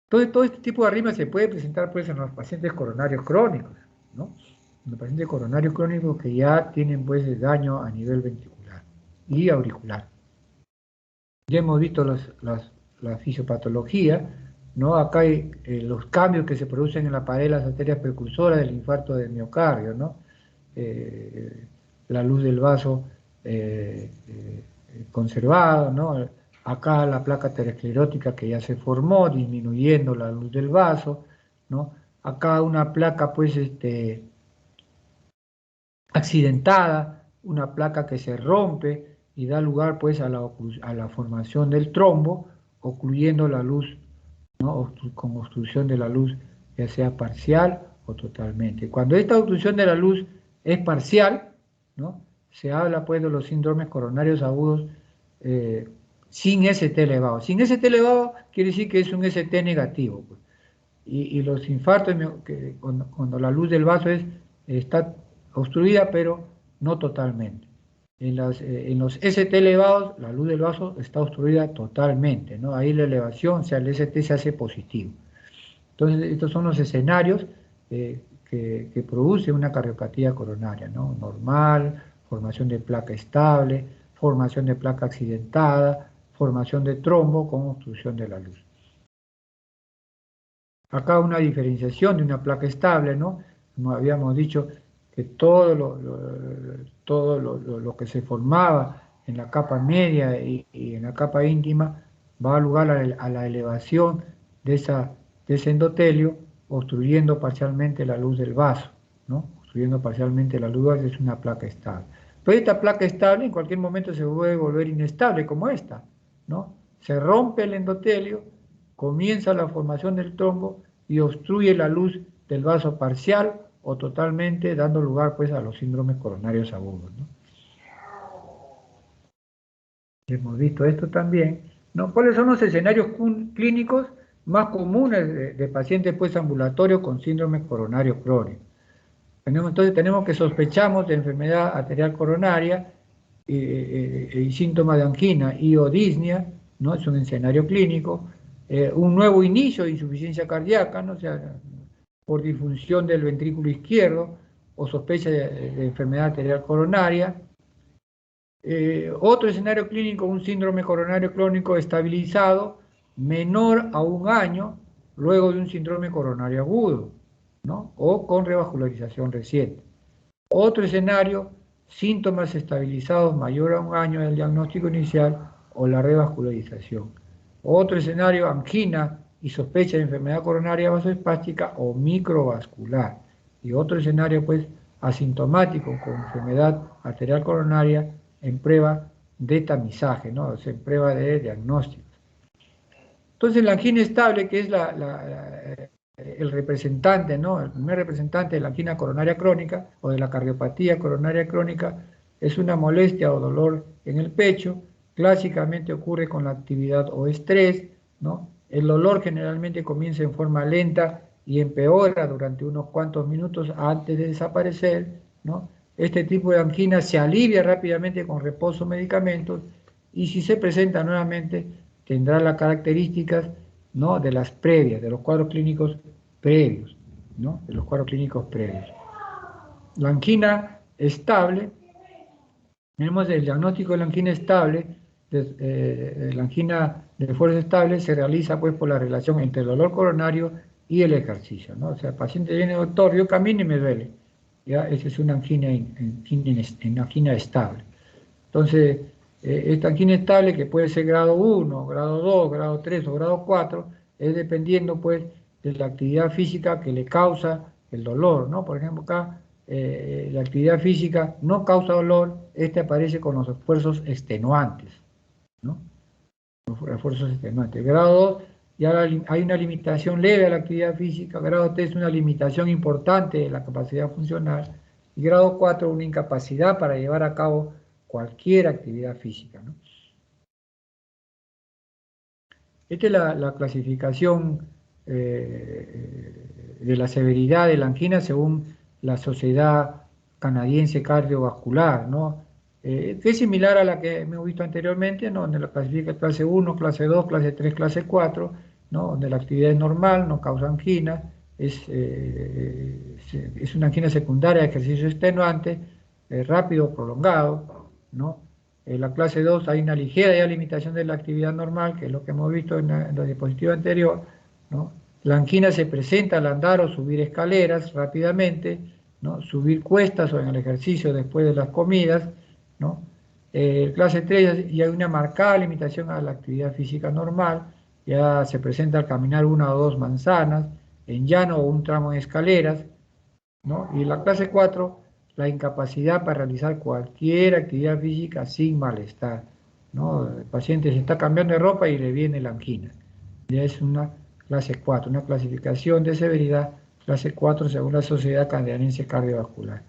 [SPEAKER 1] Todo este tipo de arritmias se puede presentar pues en los pacientes coronarios crónicos, ¿no? los pacientes coronarios crónicos que ya tienen pues daño a nivel ventricular y auricular. Ya hemos visto la fisiopatología, ¿no? Acá hay los cambios que se producen en la pared de las arterias precursoras del infarto del miocardio, ¿no? La luz del vaso conservada, ¿no? Acá la placa aterosclerótica que ya se formó, disminuyendo la luz del vaso, ¿no? Acá una placa, pues, accidentada, una placa que se rompe y da lugar, pues, a la formación del trombo, ocluyendo la luz, ¿no? Con obstrucción de la luz, ya sea parcial o totalmente. Cuando esta obstrucción de la luz es parcial, ¿no? Se habla, pues, de los síndromes coronarios agudos sin ST elevado. Sin ST elevado quiere decir que es un ST negativo, pues. Y los infartos, cuando la luz del vaso está obstruida, pero no totalmente. En los ST elevados, la luz del vaso está obstruida totalmente, ¿no? Ahí la elevación, o sea, el ST se hace positivo. Entonces, estos son los escenarios que produce una cardiopatía coronaria, ¿no? Normal, formación de placa estable, formación de placa accidentada, formación de trombo con obstrucción de la luz. Acá una diferenciación de una placa estable, ¿no? Como habíamos dicho, que todo lo que se formaba en la capa media y en la capa íntima va a dar lugar a la elevación de ese endotelio, obstruyendo parcialmente la luz del vaso, ¿no? Obstruyendo parcialmente la luz del vaso, es una placa estable. Pero esta placa estable en cualquier momento se puede volver inestable, como esta, ¿no? Se rompe el endotelio, comienza la formación del trombo y obstruye la luz del vaso parcial o totalmente, dando lugar, pues, a los síndromes coronarios agudos, ¿no? Hemos visto esto también, ¿no? ¿Cuáles son los escenarios clínicos más comunes de pacientes, pues, ambulatorios con síndrome coronario crónico? Entonces tenemos que sospechamos de enfermedad arterial coronaria y síntomas de angina y o disnea, ¿no? Es un escenario clínico. Un nuevo inicio de insuficiencia cardíaca, ¿no? O sea, por disfunción del ventrículo izquierdo o sospecha de enfermedad arterial coronaria. Otro escenario clínico, un síndrome coronario crónico estabilizado menor a 1 año luego de un síndrome coronario agudo, ¿no? O con revascularización reciente. Otro escenario, síntomas estabilizados mayor a 1 año del diagnóstico inicial o la revascularización. Otro escenario, angina y sospecha de enfermedad coronaria vasoespástica o microvascular. Y otro escenario, pues, asintomático con enfermedad arterial coronaria en prueba de tamizaje, ¿no? O sea, en prueba de diagnóstico. Entonces, la angina estable, que es el representante, ¿no? El primer representante de la angina coronaria crónica o de la cardiopatía coronaria crónica, es una molestia o dolor en el pecho. Clásicamente ocurre con la actividad o estrés, ¿no? El dolor generalmente comienza en forma lenta y empeora durante unos cuantos minutos antes de desaparecer, ¿no? Este tipo de angina se alivia rápidamente con reposo o medicamentos, y si se presenta nuevamente tendrá las características, ¿no? De las previas, de los cuadros clínicos previos, ¿no? De los cuadros clínicos previos. La angina estable, tenemos el diagnóstico de la angina estable, la angina de fuerza estable se realiza, pues, por la relación entre el dolor coronario y el ejercicio, ¿no? O sea, el paciente viene, doctor, yo camino y me duele, ya, esa es una angina estable. Entonces, esta angina estable, que puede ser grado 1, grado 2, grado 3 o grado 4, es dependiendo, pues, de la actividad física que le causa el dolor, ¿no? Por ejemplo, acá la actividad física no causa dolor, aparece con los esfuerzos extenuantes, ¿no? Los esfuerzos extenuantes. Grado 2, ya hay una limitación leve a la actividad física. Grado 3, una limitación importante de la capacidad funcional. Y grado 4, una incapacidad para llevar a cabo cualquier actividad física, ¿no? Esta es la clasificación de la severidad de la angina según la Sociedad Canadiense Cardiovascular, ¿no? Que es similar a la que hemos visto anteriormente, ¿no? Donde la clasifica clase 1, clase 2, clase 3, clase 4, ¿no? Donde la actividad es normal, no causa angina, es una angina secundaria de ejercicio extenuante, rápido, prolongado, ¿no? En la clase 2 hay una ligera ya limitación de la actividad normal, que es lo que hemos visto en la diapositiva anterior, ¿no? La angina se presenta al andar o subir escaleras rápidamente, ¿no? Subir cuestas o en el ejercicio después de las comidas, ¿no? Clase 3 ya hay una marcada limitación a la actividad física normal, ya se presenta al caminar una o dos manzanas, en llano o un tramo en escaleras, ¿no? Y la clase 4 la incapacidad para realizar cualquier actividad física sin malestar, ¿no? El paciente se está cambiando de ropa y le viene la angina. Ya es una clase 4, una clasificación de severidad clase 4 según la Sociedad Canadiense Cardiovascular.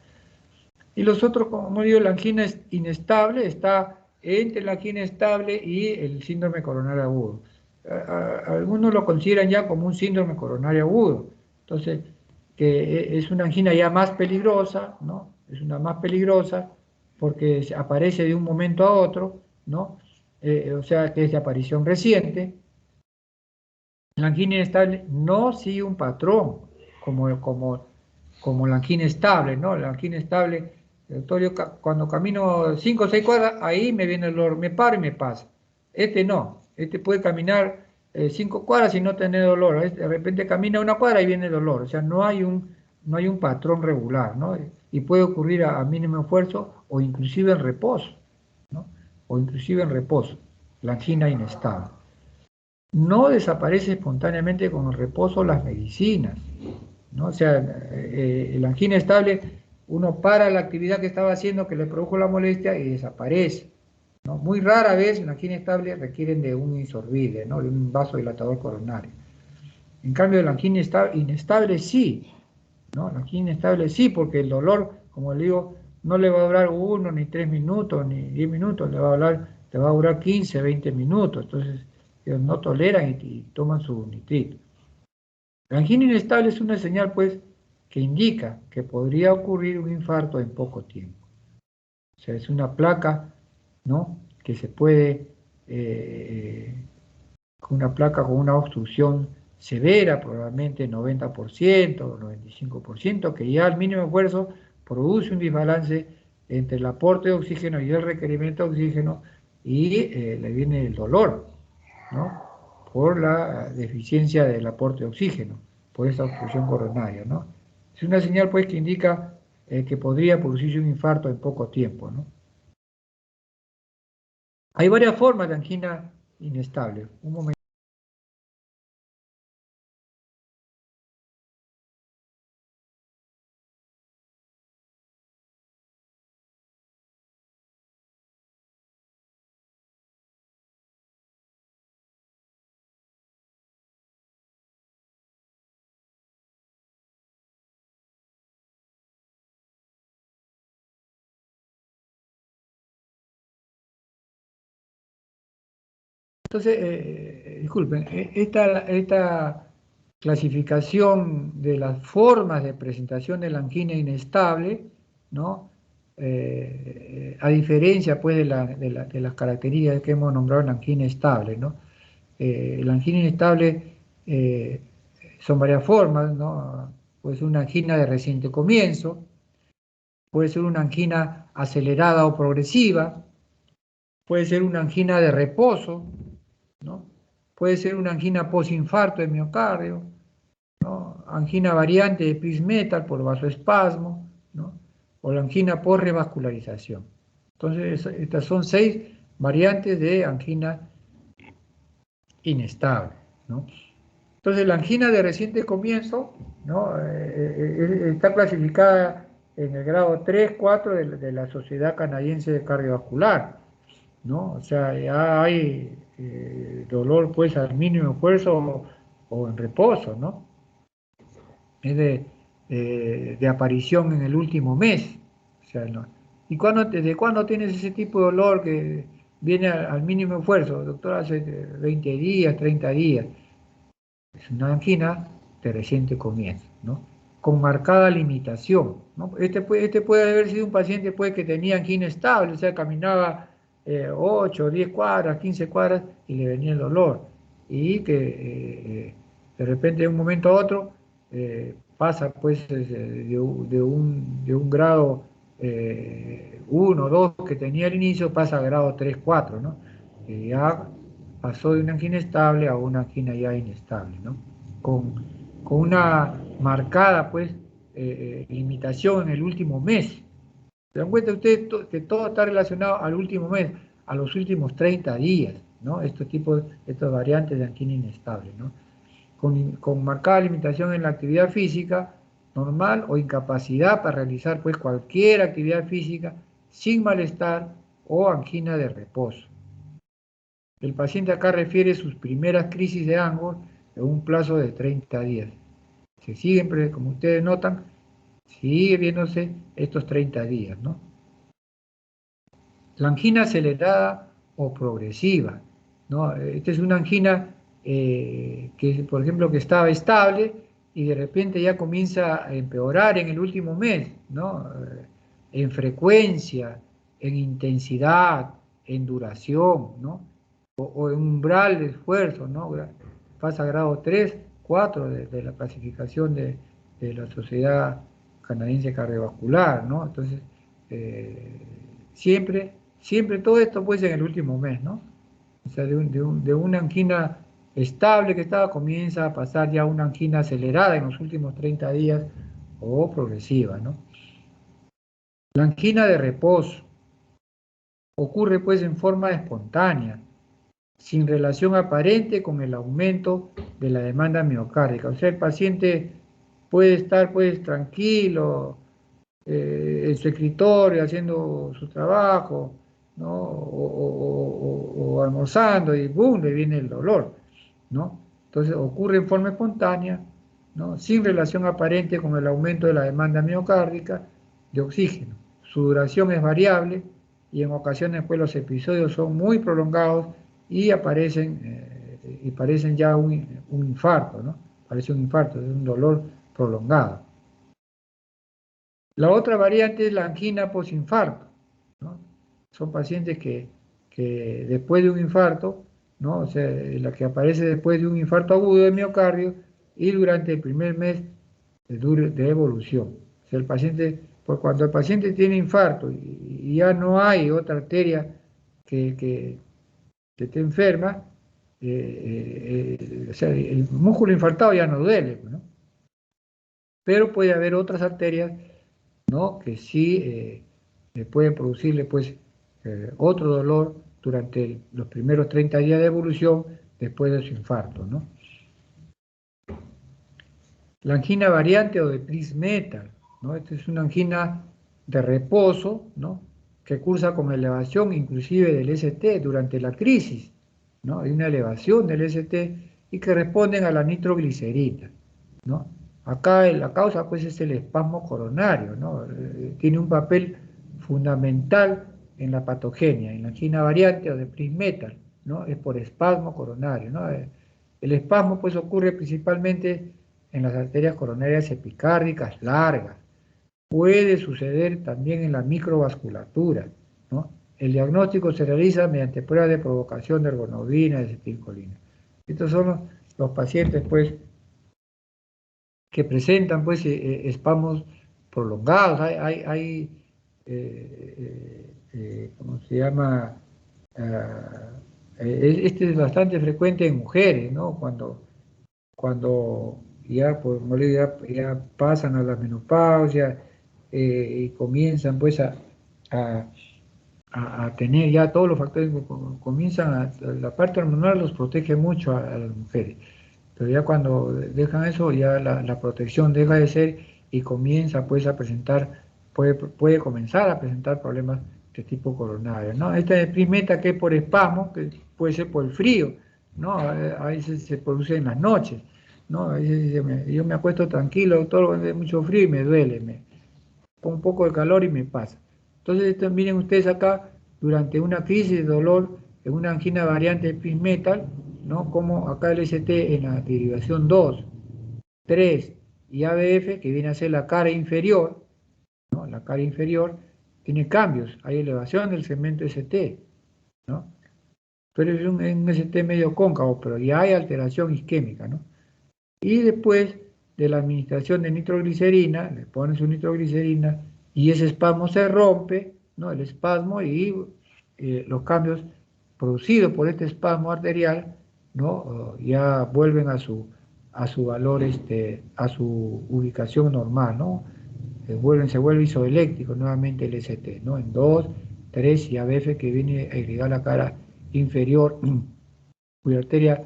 [SPEAKER 1] Y los otros, como digo, la angina es inestable, está entre la angina estable y el síndrome coronario agudo. Algunos lo consideran ya como un síndrome coronario agudo. Entonces, que es una angina ya más peligrosa, ¿no? Es una más peligrosa porque aparece de un momento a otro, ¿no? O sea, que es de aparición reciente. La angina inestable no sigue un patrón como la angina estable, ¿no? La angina estable, doctor, yo cuando camino 5 o 6 cuadras, ahí me viene el dolor, me paro y me pasa. Este no, este puede caminar 5 cuadras y no tener dolor. De repente camina una cuadra y viene el dolor. O sea, no hay un patrón regular, ¿no? Y puede ocurrir a mínimo esfuerzo o inclusive en reposo, ¿no? O inclusive en reposo, la angina inestable. No desaparece espontáneamente con el reposo las medicinas, ¿no? O sea, el angina estable, uno para la actividad que estaba haciendo que le produjo la molestia y desaparece, ¿no? Muy rara vez la angina estable requieren de un insorbide, ¿no? De un vasodilatador coronario. En cambio, la angina inestable sí, ¿no? La angina inestable sí, porque el dolor, como le digo, no le va a durar 1, ni 3 minutos, ni 10 minutos, le va a durar 15, 20 minutos. Entonces, ellos no toleran y toman su nitrito. La angina inestable es una señal, pues, que indica que podría ocurrir un infarto en poco tiempo. O sea, es una placa, ¿no? Que se puede, una placa con una obstrucción severa, probablemente 90% o 95%, que ya al mínimo esfuerzo produce un desbalance entre el aporte de oxígeno y el requerimiento de oxígeno y le viene el dolor, ¿no? Por la deficiencia del aporte de oxígeno, por esta obstrucción coronaria, ¿no? Es una señal, pues, que indica que podría producirse un infarto en poco tiempo, ¿no? Hay varias formas de angina inestable. Un momento. Entonces, disculpen, esta clasificación de las formas de presentación de la angina inestable, ¿no? A diferencia, pues, de las características que hemos nombrado en la angina estable, ¿no? La angina inestable son varias formas, ¿no? Puede ser una angina de reciente comienzo, puede ser una angina acelerada o progresiva, puede ser una angina de reposo, ¿no? Puede ser una angina postinfarto de miocardio, ¿no? Angina variante de Prince-Metal por vasoespasmo, ¿no? O la angina por revascularización. Entonces, estas son 6 variantes de angina inestable, ¿no? Entonces, la angina de reciente comienzo, ¿no? Está clasificada en el grado 3, 4 de la Sociedad Canadiense de Cardiovascular, ¿no? O sea, ya hay dolor, pues, al mínimo esfuerzo o en reposo, ¿no? Es de aparición en el último mes. O sea, ¿no? ¿Y desde cuándo tienes ese tipo de dolor que viene al mínimo esfuerzo? Doctor, hace 20 días, 30 días. Es una angina de reciente comienzo, ¿no? Con marcada limitación, ¿no? Este puede haber sido un paciente, pues, que tenía angina estable, o sea, caminaba 8, 10 cuadras, 15 cuadras y le venía el dolor. Y que de repente de un momento a otro pasa pues de un grado 1, 2 que tenía al inicio, pasa a grado 3, 4, ¿no? Ya pasó de una angina estable a una angina ya inestable, ¿no? Con una marcada pues limitación en el último mes. ¿Se dan cuenta ustedes que todo está relacionado al último mes, a los últimos 30 días, ¿no? Estas variantes de angina inestable, ¿no? Con marcada limitación en la actividad física normal o incapacidad para realizar pues cualquier actividad física sin malestar o angina de reposo. El paciente acá refiere sus primeras crisis de Angor en un plazo de 30 días. Se siguen, como ustedes notan, sigue viéndose estos 30 días, ¿no? La angina acelerada o progresiva, ¿no? Esta es una angina que, por ejemplo, que estaba estable y de repente ya comienza a empeorar en el último mes, ¿no? En frecuencia, en intensidad, en duración, ¿no? O en umbral de esfuerzo, ¿no? Pasa a grado 3, 4 de la clasificación de la Sociedad Canadiense Cardiovascular, ¿no? Entonces, siempre todo esto pues en el último mes, ¿no? O sea, de una angina estable que estaba, comienza a pasar ya a una angina acelerada en los últimos 30 días o progresiva, ¿no? La angina de reposo ocurre pues en forma espontánea, sin relación aparente con el aumento de la demanda miocárdica. O sea, el paciente puede estar pues tranquilo en su escritorio haciendo su trabajo, ¿no? O almorzando y ¡boom!, le viene el dolor, ¿no? Entonces ocurre en forma espontánea, ¿no? Sin relación aparente con el aumento de la demanda miocárdica de oxígeno. Su duración es variable y en ocasiones pues los episodios son muy prolongados y parecen ya un infarto, ¿no? Parece un infarto, es un dolor prolongado. La otra variante es la angina posinfarto, ¿no? Son pacientes que después de un infarto, ¿no? O sea, la que aparece después de un infarto agudo de miocardio y durante el primer mes de evolución. O sea, pues cuando el paciente tiene infarto y ya no hay otra arteria que esté enferma, o sea, el músculo infartado ya no duele, ¿no? Pero puede haber otras arterias, ¿no? Que sí pueden producirle pues otro dolor durante los primeros 30 días de evolución después de su infarto, ¿no? La angina variante o de Prince-Metal, ¿no? Esta es una angina de reposo, ¿no? Que cursa con elevación inclusive del ST durante la crisis, ¿no? Hay una elevación del ST y que responden a la nitroglicerina, ¿no? Acá la causa pues es el espasmo coronario, ¿no? Tiene un papel fundamental en la patogenia, en la angina variante o de Prince-Metal, ¿no? Es por espasmo coronario, ¿no? El espasmo pues ocurre principalmente en las arterias coronarias epicárdicas largas. Puede suceder también en la microvasculatura, ¿no? El diagnóstico se realiza mediante pruebas de provocación de ergonovina y acetilcolina. Estos son los pacientes pues que presentan pues espasmos prolongados. ¿Cómo se llama? Ah, este es bastante frecuente en mujeres, ¿no? Cuando ya, pues, ya pasan a la menopausia y comienzan pues a, a tener ya todos los factores, la parte hormonal los protege mucho a las mujeres. Pero ya cuando dejan eso, ya la protección deja de ser y comienza pues a presentar, puede comenzar a presentar problemas de tipo coronario, ¿no? Esta es primeta que es por espasmo, que puede ser por el frío, ¿no? A veces se produce en las noches, ¿no? A veces yo me acuesto tranquilo, doctor, cuando hay mucho frío y me duele, me pongo un poco de calor y me pasa. Entonces, miren ustedes acá, durante una crisis de dolor, en una angina variante de Prince-Metal, ¿no? Como acá el ST en la derivación 2, 3 y ABF, que viene a ser la cara inferior, ¿no? La cara inferior tiene cambios, hay elevación del segmento ST, ¿no? Pero es un ST medio cóncavo, pero ya hay alteración isquémica, ¿no? Y después de la administración de nitroglicerina, le ponen su nitroglicerina y ese espasmo se rompe, ¿no? El espasmo y los cambios producidos por este espasmo arterial, ¿no? Ya vuelven a su valor, a su ubicación normal, ¿no? Se vuelve isoeléctrico nuevamente el ST, ¿no? En 2, 3 y ABF que viene a irrigar la cara inferior, cuya arteria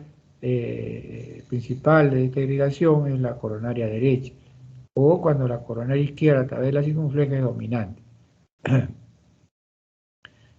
[SPEAKER 1] principal de esta irrigación es la coronaria derecha, o cuando la coronaria izquierda a través de la circunfleja es dominante.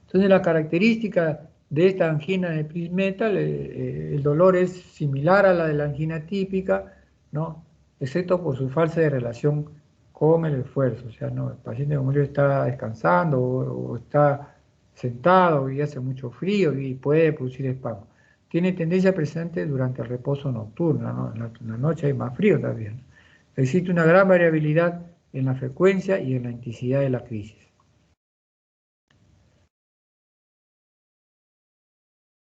[SPEAKER 1] Entonces la característica de esta angina de Prinzmetal, el dolor es similar a la de la angina típica, ¿no? Excepto por su falta de relación con el esfuerzo. O sea, no, el paciente como yo está descansando o está sentado y hace mucho frío y puede producir espasmo. Tiene tendencia presente durante el reposo nocturno, ¿no? En la noche hay más frío también. Existe una gran variabilidad en la frecuencia y en la intensidad de la crisis.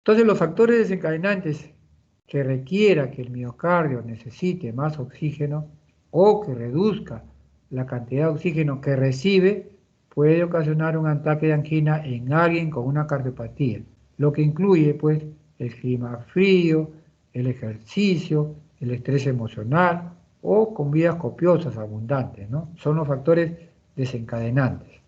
[SPEAKER 1] Entonces, los factores desencadenantes que requiera que el miocardio necesite más oxígeno o que reduzca la cantidad de oxígeno que recibe puede ocasionar un ataque de angina en alguien con una cardiopatía, lo que incluye pues el clima frío, el ejercicio, el estrés emocional o comidas copiosas, abundantes, ¿no? Son los factores desencadenantes.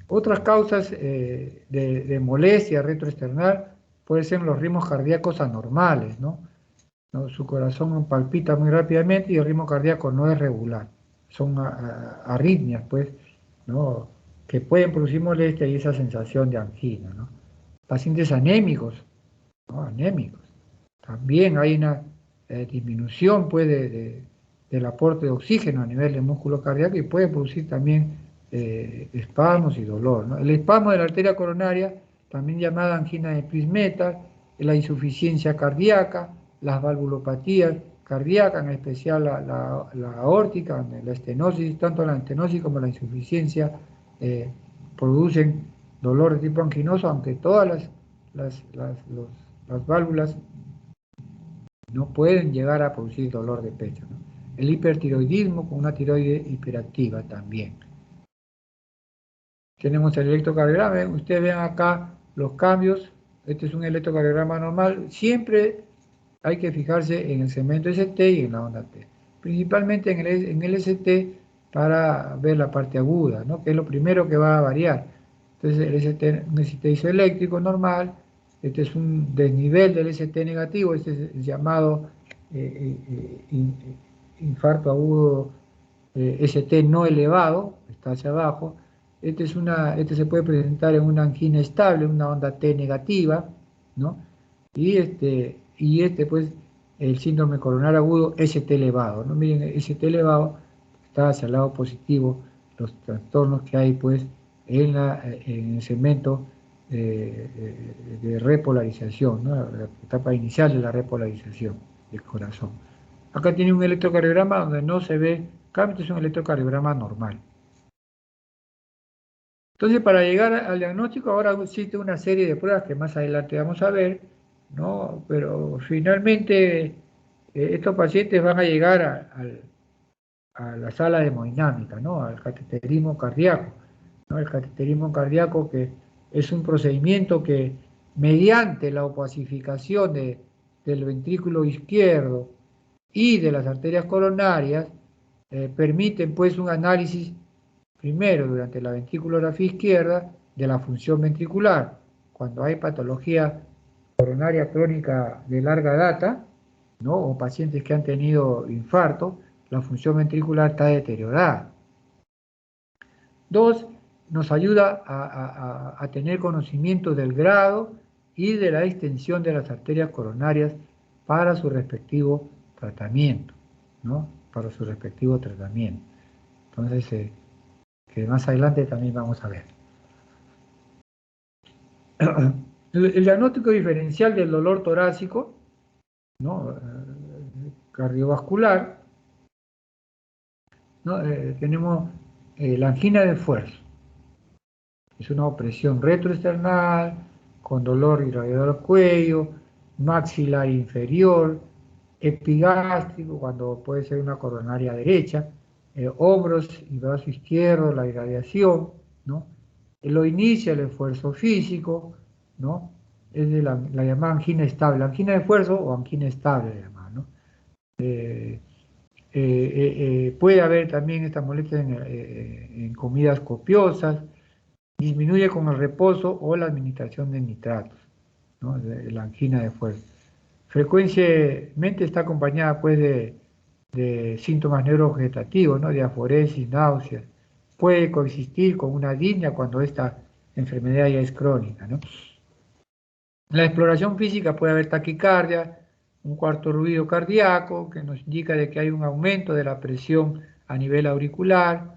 [SPEAKER 1] Otras causas de molestia retroesternal pueden ser los ritmos cardíacos anormales, ¿no? Su corazón palpita muy rápidamente y el ritmo cardíaco no es regular. Son arritmias, pues, ¿no? Que pueden producir molestia y esa sensación de angina, ¿no? Pacientes anémicos, ¿no? Anémicos. También hay una disminución, pues, del aporte de oxígeno a nivel del músculo cardíaco y puede producir también espasmos y dolor, ¿no? El espasmo de la arteria coronaria, también llamada angina de Prinzmetal, la insuficiencia cardíaca, las valvulopatías cardíacas, en especial la aórtica, la estenosis, tanto la estenosis como la insuficiencia producen dolor de tipo anginoso, aunque todas las válvulas no pueden llegar a producir dolor de pecho, ¿no? El hipertiroidismo con una tiroides hiperactiva también. Tenemos el electrocardiograma, ustedes ven acá los cambios, este es un electrocardiograma normal, siempre hay que fijarse en el segmento ST y en la onda T, principalmente en el ST para ver la parte aguda, ¿no? Que es lo primero que va a variar. Entonces el ST, un ST isoeléctrico normal, este es un desnivel del ST negativo, este es el llamado infarto agudo ST no elevado, está hacia abajo. Este se puede presentar en una angina estable, una onda T negativa, ¿no? Pues, el síndrome coronario agudo ST elevado, ¿no? Miren, ST elevado está hacia el lado positivo, los trastornos que hay, pues, en el segmento de repolarización, ¿no? La etapa inicial de la repolarización del corazón. Acá tiene un electrocardiograma donde no se ve cambio, es un electrocardiograma normal. Entonces, para llegar al diagnóstico, ahora existe una serie de pruebas que más adelante vamos a ver, ¿no? Pero finalmente estos pacientes van a llegar a la sala de hemodinámica, ¿no? Al cateterismo cardíaco, ¿no? El cateterismo cardíaco que es un procedimiento que mediante la opacificación del ventrículo izquierdo y de las arterias coronarias permiten pues un análisis primero durante la ventriculografía izquierda de la función ventricular. Cuando hay patología coronaria crónica de larga data, ¿no? O pacientes que han tenido infarto, la función ventricular está deteriorada. Dos, nos ayuda a tener conocimiento del grado y de la extensión de las arterias coronarias para su respectivo tratamiento, ¿no? Para su respectivo tratamiento. Entonces, que más adelante también vamos a ver. El diagnóstico diferencial del dolor torácico, ¿no? Cardiovascular, ¿no? Tenemos la angina de esfuerzo. Es una opresión retroesternal, con dolor irradiador al cuello, maxilar inferior, epigástrico, cuando puede ser una coronaria derecha, hombros y brazo izquierdo, la irradiación, ¿no? Lo inicia el esfuerzo físico, ¿no? Es de la llamada angina estable, angina de esfuerzo o angina estable, llamada, ¿no? Puede haber también esta molestia en comidas copiosas, disminuye con el reposo o la administración de nitratos, ¿no? La angina de esfuerzo. Frecuentemente está acompañada pues de síntomas neurovegetativos, ¿no? Diaforesis, náuseas. Puede coexistir con una disnea cuando esta enfermedad ya es crónica, ¿no? En la exploración física puede haber taquicardia, un cuarto ruido cardíaco que nos indica de que hay un aumento de la presión a nivel auricular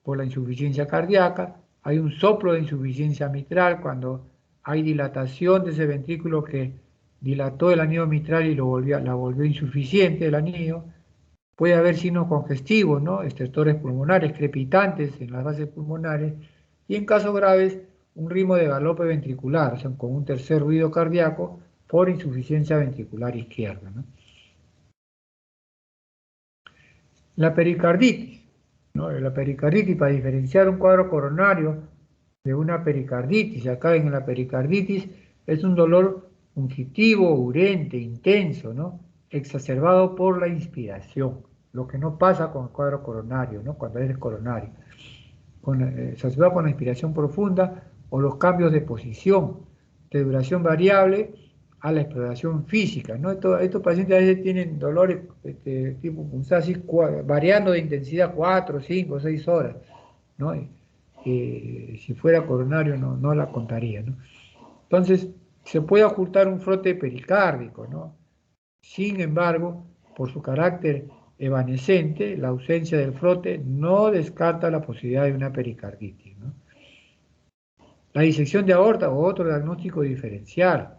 [SPEAKER 1] por la insuficiencia cardíaca, hay un soplo de insuficiencia mitral cuando hay dilatación de ese ventrículo que dilató el anillo mitral y la volvió insuficiente el anillo. Puede haber signos congestivos, ¿no? Estertores pulmonares, crepitantes en las bases pulmonares, y en casos graves, un ritmo de galope ventricular, o sea, con un tercer ruido cardíaco por insuficiencia ventricular izquierda, ¿no? La pericarditis, ¿no? La pericarditis, para diferenciar un cuadro coronario de una pericarditis, acá en la pericarditis es un dolor fungitivo, urente, intenso, ¿no? Exacerbado por la inspiración, lo que no pasa con el cuadro coronario, ¿no? Cuando es coronario, exacerbado con la inspiración profunda o los cambios de posición, de duración variable a la exploración física, ¿no? Estos pacientes a veces tienen dolores tipo punzasis variando de intensidad 4, 5, 6 horas, ¿no? Si fuera coronario no la contaría, ¿no? Entonces, se puede ocultar un frote pericárdico, ¿no? Sin embargo, por su carácter evanescente, la ausencia del frote no descarta la posibilidad de una pericarditis, ¿no? La disección de aorta o otro diagnóstico diferencial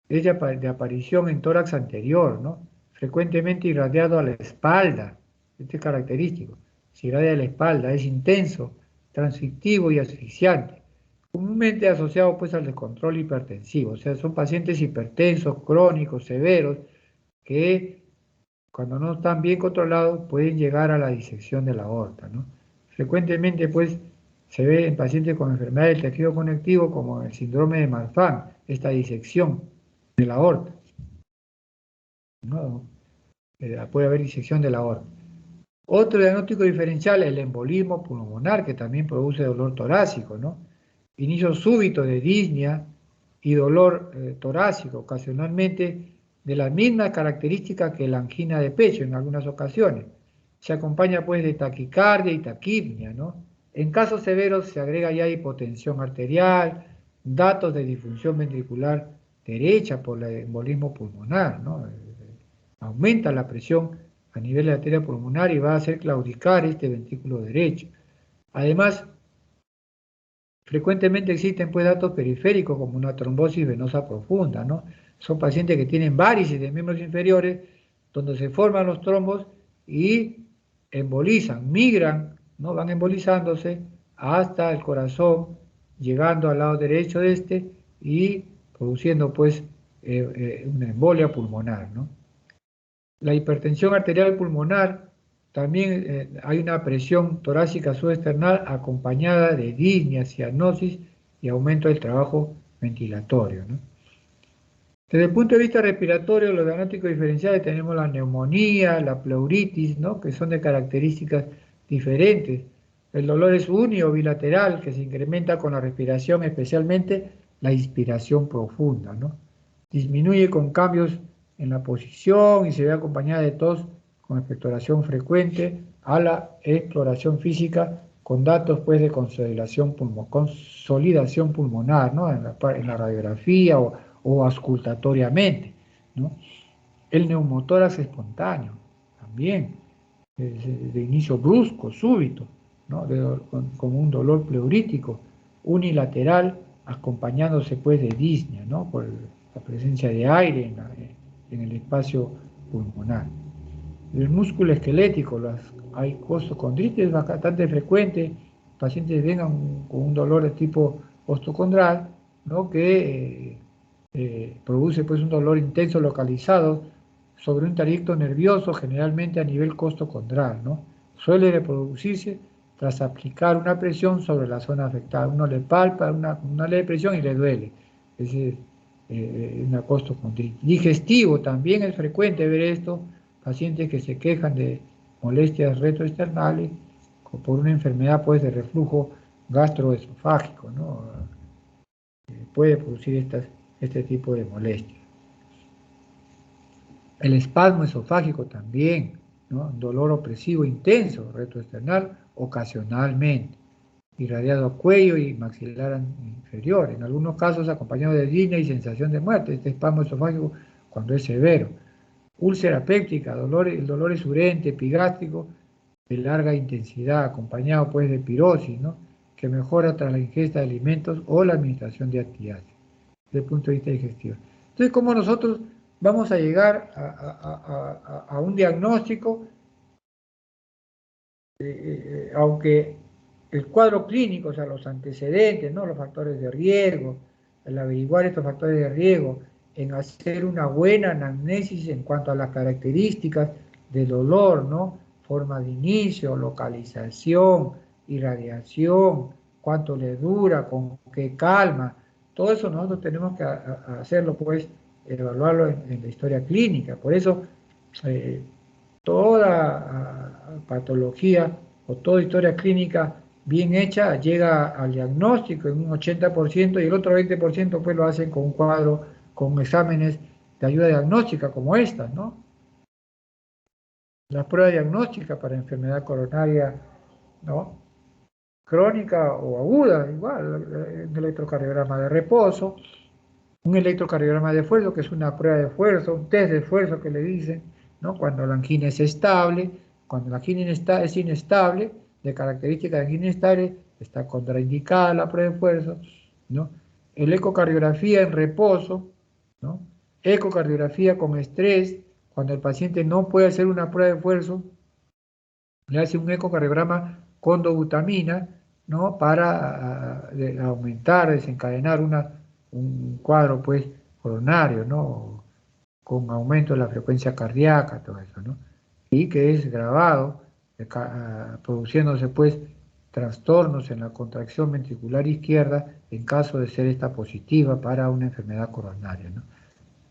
[SPEAKER 1] es de aparición en tórax anterior, ¿no? Frecuentemente irradiado a la espalda, este es característico, se irradia a la espalda, es intenso, transfictivo y asfixiante, comúnmente asociado pues al descontrol hipertensivo, o sea, son pacientes hipertensos, crónicos, severos, que cuando no están bien controlados pueden llegar a la disección de la aorta, ¿no? Frecuentemente pues se ve en pacientes con enfermedad del tejido conectivo como el síndrome de Marfan, esta disección de la aorta, ¿no? Puede haber disección de la aorta. Otro diagnóstico diferencial es el embolismo pulmonar, que también produce dolor torácico, ¿no? Inicio súbito de disnea y dolor torácico, ocasionalmente de las mismas características que la angina de pecho en algunas ocasiones. Se acompaña pues de taquicardia y taquipnia, ¿no? En casos severos se agrega ya hipotensión arterial, datos de disfunción ventricular derecha por el embolismo pulmonar, ¿no? Aumenta la presión a nivel de la arteria pulmonar y va a hacer claudicar este ventrículo derecho. Además, frecuentemente existen pues datos periféricos como una trombosis venosa profunda, ¿no? Son pacientes que tienen varices de miembros inferiores donde se forman los trombos y embolizan, migran, ¿no? Van embolizándose hasta el corazón, llegando al lado derecho de este y produciendo pues una embolia pulmonar, ¿no? La hipertensión arterial pulmonar, también hay una presión torácica subesternal acompañada de disnea, cianosis y aumento del trabajo ventilatorio, ¿no? Desde el punto de vista respiratorio, los diagnósticos diferenciales tenemos la neumonía, la pleuritis, ¿no? Que son de características diferentes. El dolor es uni o bilateral, que se incrementa con la respiración, especialmente la inspiración profunda, ¿no? Disminuye con cambios en la posición y se ve acompañada de tos con expectoración frecuente a la exploración física con datos pues de consolidación pulmonar, ¿no? En la radiografía o auscultatoriamente, ¿no? El neumotórax espontáneo, también, de inicio brusco, súbito, ¿no? Como un dolor pleurítico, unilateral, acompañándose pues de disnea, ¿no? Por la presencia de aire en el espacio pulmonar. El músculo esquelético, hay costocondritis bastante frecuente, pacientes vengan con un dolor de tipo ostocondral, ¿no? Que produce pues un dolor intenso localizado sobre un trayecto nervioso, generalmente a nivel costocondral, ¿no? Suele reproducirse tras aplicar una presión sobre la zona afectada. Uno le palpa una leve presión y le duele. Es decir, una costocondritis. Digestivo, también es frecuente ver esto, pacientes que se quejan de molestias retroesternales por una enfermedad pues, de reflujo gastroesofágico, ¿no? Puede producir este tipo de molestias. El espasmo esofágico también, ¿no? Dolor opresivo intenso, retroesternal, ocasionalmente, irradiado a cuello y maxilar inferior, en algunos casos acompañado de disnea y sensación de muerte, este espasmo esofágico cuando es severo. Úlcera péptica, el dolor es urente, epigástrico, de larga intensidad, acompañado pues de pirosis, ¿no? Que mejora tras la ingesta de alimentos o la administración de antiácidos, desde el punto de vista digestivo. Entonces, ¿cómo nosotros vamos a llegar a un diagnóstico, aunque el cuadro clínico, o sea, los antecedentes, ¿no? Los factores de riesgo, el averiguar estos factores de riesgo, en hacer una buena anamnesis en cuanto a las características del dolor, ¿no? Forma de inicio, localización, irradiación, cuánto le dura, con qué calma, todo eso nosotros tenemos que hacerlo, pues, evaluarlo en la historia clínica. Por eso, eh, toda patología o toda historia clínica bien hecha llega al diagnóstico en un 80% y el otro 20% pues lo hacen con un cuadro, con exámenes de ayuda diagnóstica como estas, ¿no? Las pruebas diagnósticas para enfermedad coronaria, ¿no? Crónica o aguda, igual, un electrocardiograma de reposo, un electrocardiograma de esfuerzo, que es una prueba de esfuerzo, un test de esfuerzo que le dicen, ¿no? Cuando la angina es estable, cuando la angina es inestable, de características de angina inestable, está contraindicada la prueba de esfuerzo, ¿no? El ecocardiografía en reposo, ¿no? Ecocardiografía con estrés, cuando el paciente no puede hacer una prueba de esfuerzo, le hace un ecocardiograma con dobutamina, ¿no? Para aumentar, desencadenar un cuadro, pues, coronario, ¿no? Con aumento de la frecuencia cardíaca, todo eso, ¿no? Y que es grabado, produciéndose, pues, trastornos en la contracción ventricular izquierda en caso de ser esta positiva para una enfermedad coronaria, ¿no?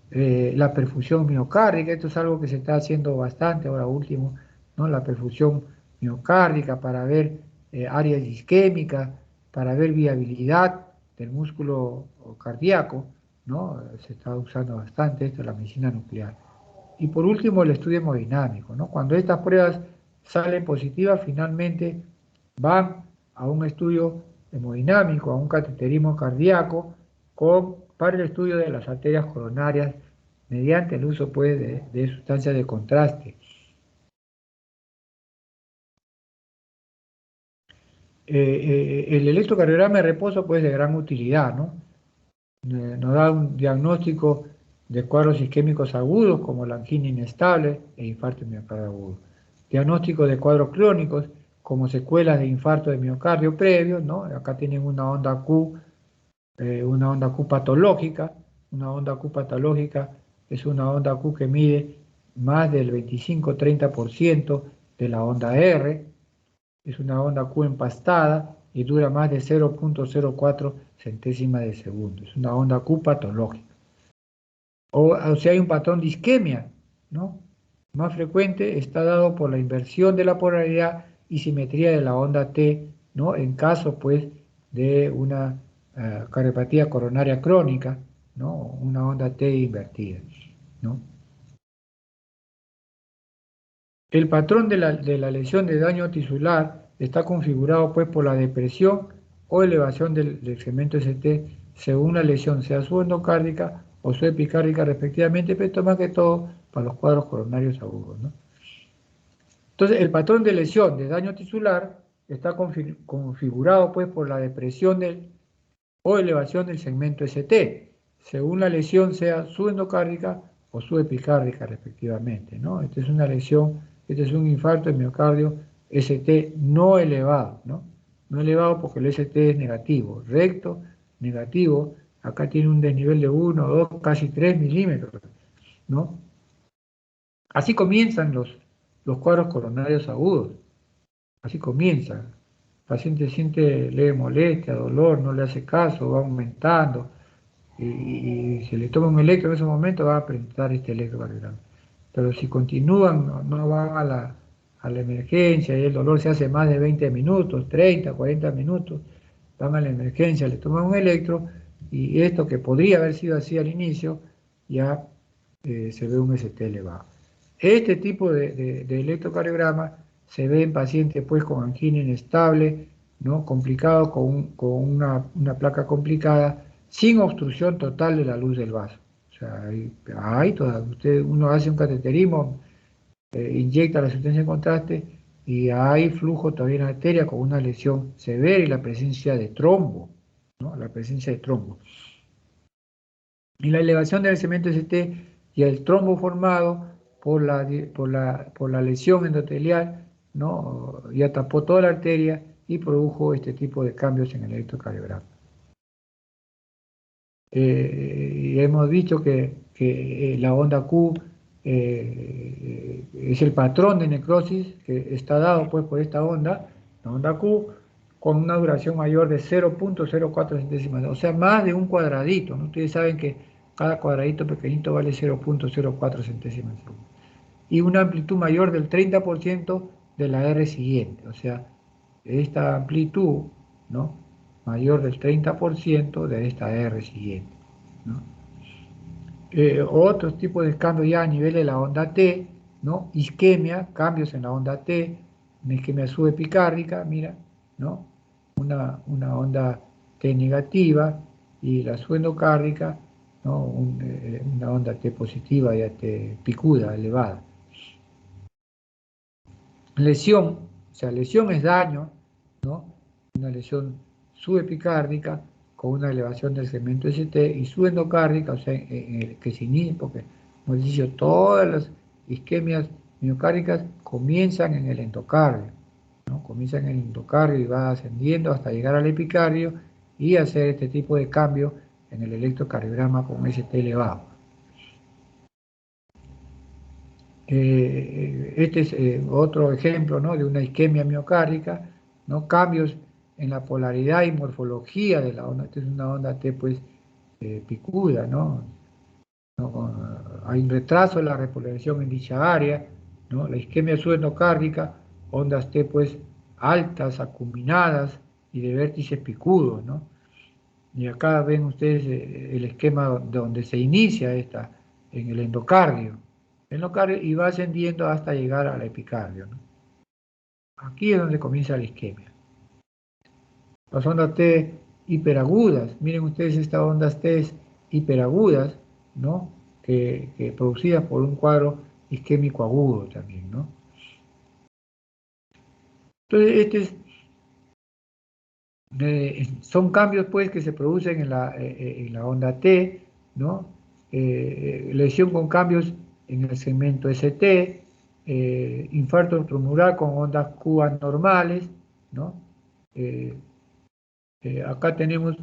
[SPEAKER 1] La perfusión miocárdica, esto es algo que se está haciendo bastante ahora último, ¿no? La perfusión miocárdica para ver áreas isquémicas, para ver viabilidad del músculo cardíaco, ¿no? Se está usando bastante esto en la medicina nuclear. Y por último, el estudio hemodinámico, ¿no? Cuando estas pruebas salen positivas, finalmente van a un estudio hemodinámico, a un cateterismo cardíaco, para el estudio de las arterias coronarias mediante el uso, pues, de sustancias de contraste. El electrocardiograma de reposo, pues, es de gran utilidad, ¿no? Nos da un diagnóstico de cuadros isquémicos agudos como la angina inestable e infarto de miocardio agudo. Diagnóstico de cuadros crónicos como secuelas de infarto de miocardio previo, ¿no? Acá tienen una onda Q patológica. Una onda Q patológica es una onda Q que mide más del 25-30% de la onda R. Es una onda Q empastada y dura más de 0.04 centésimas de segundo. Es una onda Q patológica. O si hay un patrón de isquemia, ¿no? Más frecuente está dado por la inversión de la polaridad y simetría de la onda T, ¿no? En caso, pues, de una cardiopatía coronaria crónica, ¿no? Una onda T invertida, ¿no? El patrón de la lesión de daño tisular está configurado, pues, por la depresión o elevación del segmento ST según la lesión, sea subendocárdica o subepicárdica respectivamente, pero esto más que todo para los cuadros coronarios agudos, ¿no? Entonces, el patrón de lesión de daño tisular está configurado, pues, por la depresión o elevación del segmento ST, según la lesión sea subendocárdica o subepicárdica respectivamente, ¿no? Esta es una lesión, este es un infarto de miocardio ST no elevado, ¿no? No elevado porque el ST es negativo, recto, negativo, acá tiene un desnivel de 1, 2, casi 3 milímetros, ¿no? Así comienzan los cuadros coronarios agudos, así comienzan. El paciente siente leve molestia, dolor, no le hace caso, va aumentando, y se le toma un electro en ese momento, va a presentar este electrocardiograma. Pero si continúan, no van a la emergencia y el dolor se hace más de 20 minutos, 30, 40 minutos, van a la emergencia, le toman un electro y esto que podría haber sido así al inicio, ya se ve un ST elevado. Este tipo de electrocardiograma se ve en pacientes pues, con angina inestable, ¿no? Complicado, con una placa complicada, sin obstrucción total de la luz del vaso. O sea, uno hace un cateterismo, inyecta la sustancia en contraste y hay flujo todavía en la arteria con una lesión severa y la presencia de trombo, ¿no? La presencia de trombo. Y la elevación del cemento ST y el trombo formado por la lesión endotelial, ¿no? Ya tapó toda la arteria y produjo este tipo de cambios en el electrocardiograma. Y hemos dicho que la onda Q es el patrón de necrosis que está dado pues, por esta onda, la onda Q, con una duración mayor de 0.04 centésimas, o sea, más de un cuadradito, ¿no? Ustedes saben que cada cuadradito pequeñito vale 0.04 centésimas de segundo. Y una amplitud mayor del 30% de la R siguiente, o sea, esta amplitud, ¿no? Mayor del 30% de esta R siguiente, ¿no? Otros tipos de cambios ya a nivel de la onda T, ¿no? Isquemia, cambios en la onda T, una isquemia subepicárdica, mira, ¿no? Una onda T negativa y la subendocárdica, ¿no? Una onda T positiva, ya T picuda, elevada. Lesión, o sea, lesión es daño, ¿no? Una lesión subepicárdica con una elevación del segmento ST y subendocárdica, o sea, que se inicia, porque, como he dicho, todas las isquemias miocárdicas comienzan en el endocardio, ¿no? Comienzan en el endocardio y va ascendiendo hasta llegar al epicardio y hacer este tipo de cambio en el electrocardiograma con ST elevado. Este es otro ejemplo, ¿no? De una isquemia miocárdica, ¿no? Cambios en la polaridad y morfología de la onda. Esta es una onda T pues picuda, ¿no? Hay un retraso en la repolarización en dicha área, ¿no? La isquemia subendocárdica, ondas T pues altas, acuminadas y de vértices picudos, ¿no? Y acá ven ustedes el esquema donde se inicia esta, en el endocardio. Y va ascendiendo hasta llegar al epicardio, ¿no? Aquí es donde comienza la isquemia. Las ondas T hiperagudas, miren ustedes estas ondas T hiperagudas, ¿no? Que producidas por un cuadro isquémico agudo también, ¿no? Entonces, son cambios pues que se producen en la onda T, ¿no? Lesión con cambios en el segmento ST, infarto intramural con ondas Q anormales, ¿no? Acá tenemos